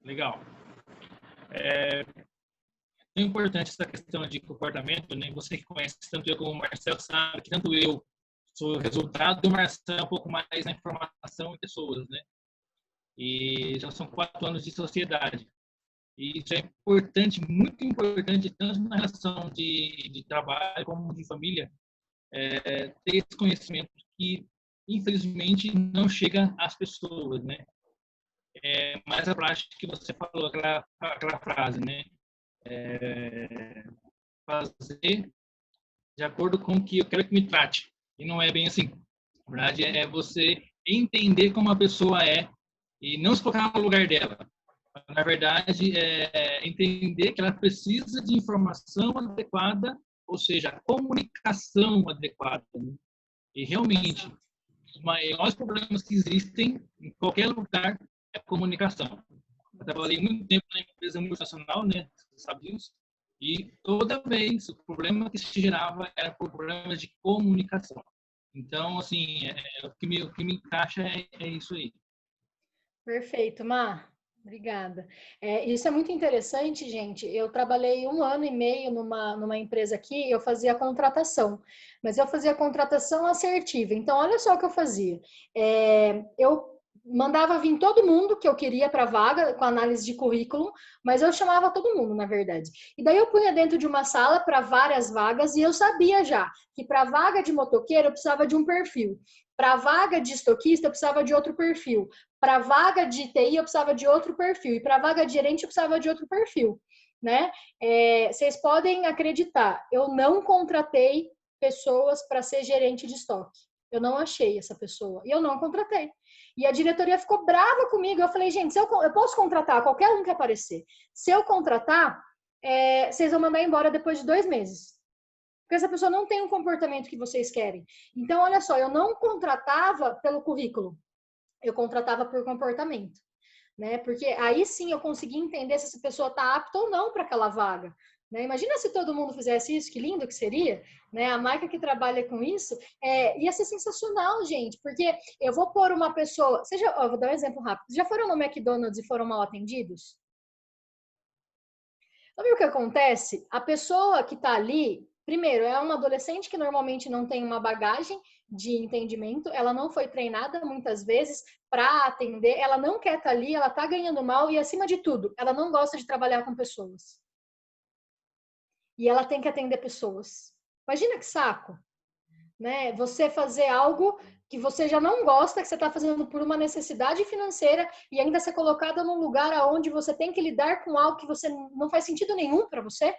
Legal. É importante essa questão de comportamento, né? Você que conhece tanto eu como o Marcelo sabe que tanto eu sou resultado do Marcelo um pouco mais na informação e pessoas, né? E já são 4 anos de sociedade. E isso é importante, muito importante, tanto na relação de trabalho como de família, ter esse conhecimento que, infelizmente, não chega às pessoas, né? Mas a prática que você falou, aquela frase, né? Fazer de acordo com o que eu quero que me trate. E não é bem assim. Na verdade, é você entender como a pessoa é e não se colocar no lugar dela. Na verdade, entender que ela precisa de informação adequada, ou seja, comunicação adequada. Né? E realmente, os maiores problemas que existem em qualquer lugar é a comunicação. Eu trabalhei muito tempo na empresa multinacional, né? Você sabe disso. E toda vez o problema que se gerava era por problemas de comunicação. Então, assim, o que me encaixa é isso aí. Perfeito, Mar. Obrigada. Isso é muito interessante, gente. Eu trabalhei 1 ano e meio numa empresa aqui, eu fazia contratação, mas eu fazia contratação assertiva. Então, olha só o que eu fazia. Eu mandava vir todo mundo que eu queria para a vaga, com análise de currículo, mas eu chamava todo mundo, na verdade. E daí eu punha dentro de uma sala para várias vagas e eu sabia já que para a vaga de motoqueiro eu precisava de um perfil. Para a vaga de estoquista eu precisava de outro perfil. Para a vaga de TI eu precisava de outro perfil. E para a vaga de gerente eu precisava de outro perfil, né? Vocês podem acreditar, eu não contratei pessoas para ser gerente de estoque. Eu não achei essa pessoa e eu não contratei. E a diretoria ficou brava comigo. Eu falei, gente, eu posso contratar qualquer um que aparecer. Se eu contratar, vocês vão mandar embora depois de 2 meses. Porque essa pessoa não tem o comportamento que vocês querem. Então, olha só, eu não contratava pelo currículo. Eu contratava por comportamento. Né? Porque aí sim eu conseguia entender se essa pessoa está apta ou não para aquela vaga. Né? Imagina se todo mundo fizesse isso, que lindo que seria, né? A marca que trabalha com isso ia ser sensacional, gente, porque eu vou pôr uma pessoa, vou dar um exemplo rápido, já foram no McDonald's e foram mal atendidos? Sabe o que acontece? A pessoa que está ali, primeiro, é uma adolescente que normalmente não tem uma bagagem de entendimento, ela não foi treinada muitas vezes para atender, ela não quer estar ali, ela está ganhando mal e, acima de tudo, ela não gosta de trabalhar com pessoas. E ela tem que atender pessoas. Imagina que saco, né? Você fazer algo que você já não gosta, que você está fazendo por uma necessidade financeira e ainda ser colocada num lugar onde você tem que lidar com algo que você não faz sentido nenhum para você.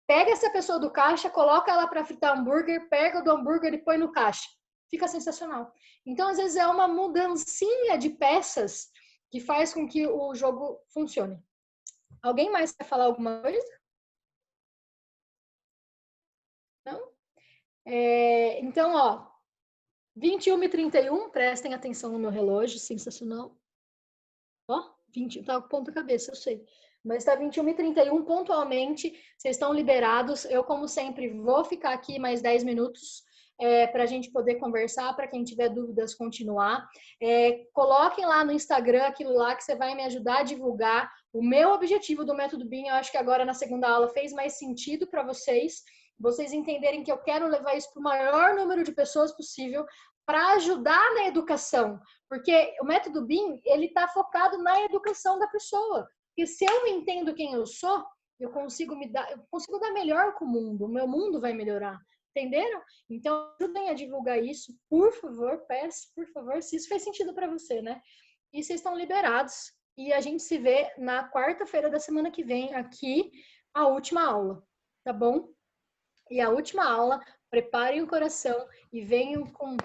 Pega essa pessoa do caixa, coloca ela para fritar hambúrguer, pega o do hambúrguer e põe no caixa. Fica sensacional. Então, às vezes, é uma mudancinha de peças que faz com que o jogo funcione. Alguém mais quer falar alguma coisa? Não? Então, ó, 21h31, prestem atenção no meu relógio, sensacional. Ó, 20, tá com ponta cabeça, eu sei. Mas tá 21h31, pontualmente, vocês estão liberados. Eu, como sempre, vou ficar aqui mais 10 minutos para a gente poder conversar, para quem tiver dúvidas, continuar. Coloquem lá no Instagram aquilo lá que você vai me ajudar a divulgar. O meu objetivo do Método BIM, eu acho que agora na segunda aula fez mais sentido para vocês entenderem que eu quero levar isso para o maior número de pessoas possível para ajudar na educação, porque o Método BIM, ele está focado na educação da pessoa. Porque se eu entendo quem eu sou, eu consigo dar melhor com o mundo, o meu mundo vai melhorar. Entenderam? Então, ajudem a divulgar isso, por favor, peço, por favor, se isso faz sentido para você, né? E vocês estão liberados. E a gente se vê na quarta-feira da semana que vem, aqui, a última aula, tá bom? E a última aula, preparem o coração e venham com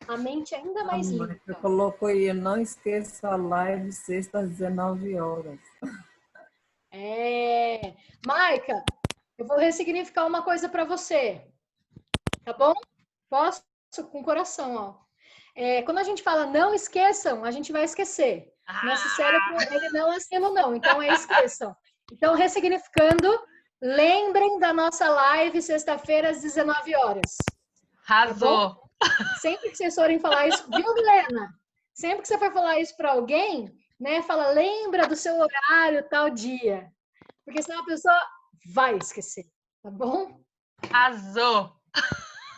a mente ainda mais limpa. Eu coloco aí, não esqueça a live sexta às 19 horas. Maica, eu vou ressignificar uma coisa para você, tá bom? Posso? Com o coração, ó. Quando a gente fala não esqueçam, a gente vai esquecer. Nosso cérebro, ele não é aquilo não, então esqueçam. Então, ressignificando, lembrem da nossa live sexta-feira às 19 horas. Arrasou! Tá, sempre que vocês forem falar isso, viu, Milena? Sempre que você for falar isso para alguém, né, fala, lembra do seu horário, tal dia. Porque senão a pessoa vai esquecer, tá bom? Arrasou!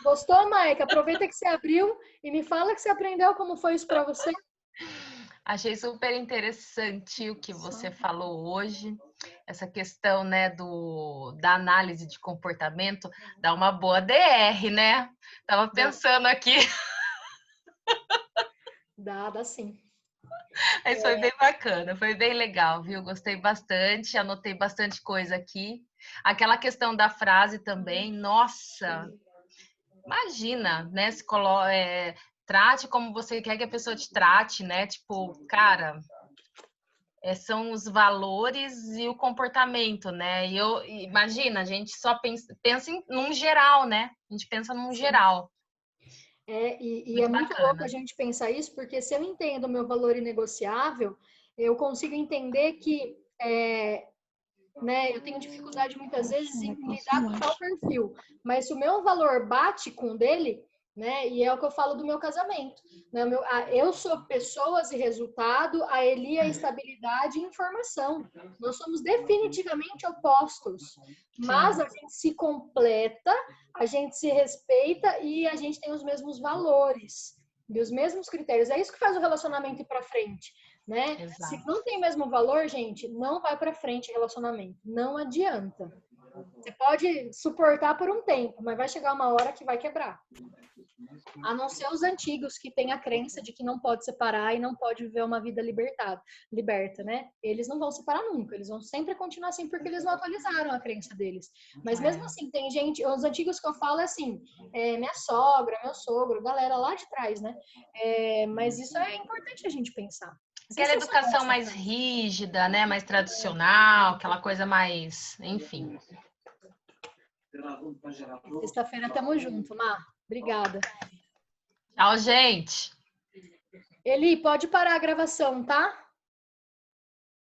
Gostou, Maica? Aproveita que você abriu e me fala que você aprendeu, como foi isso para você. Achei super interessante o que você falou hoje. Essa questão, né, da análise de comportamento dá uma boa DR, né? Tava pensando aqui. Dá sim. Mas foi bem bacana, foi bem legal, viu? Gostei bastante, anotei bastante coisa aqui. Aquela questão da frase também, nossa, imagina, né? Se trate como você quer que a pessoa te trate, né? Tipo, cara, são os valores e o comportamento, né? Imagina, a gente só pensa num geral, né? A gente pensa num geral. E é muito louco a gente pensar isso, porque se eu entendo o meu valor inegociável, eu consigo entender que né, eu tenho dificuldade muitas vezes em lidar com tal perfil, mas se o meu valor bate com o dele, né, e é o que eu falo do meu casamento, né, eu sou pessoas e resultado, a Eli é estabilidade e informação. Nós somos definitivamente opostos, mas a gente se completa, a gente se respeita e a gente tem os mesmos valores e os mesmos critérios. É isso que faz o relacionamento ir para frente. Né? Se não tem o mesmo valor, gente, não vai para frente relacionamento. Não adianta. Você pode suportar por um tempo, mas vai chegar uma hora que vai quebrar. A não ser os antigos que têm a crença de que não pode separar e não pode viver uma vida liberta, né? Eles não vão separar nunca, eles vão sempre continuar assim porque eles não atualizaram a crença deles. Mas mesmo assim, tem gente, os antigos que eu falo é assim, minha sogra, meu sogro, galera lá de trás, né? Mas isso é importante a gente pensar. Aquela educação mais rígida, né? Mais tradicional, aquela coisa mais, enfim. Sexta-feira tamo junto, Mar. Obrigada. Tchau, gente. Eli, pode parar a gravação, tá?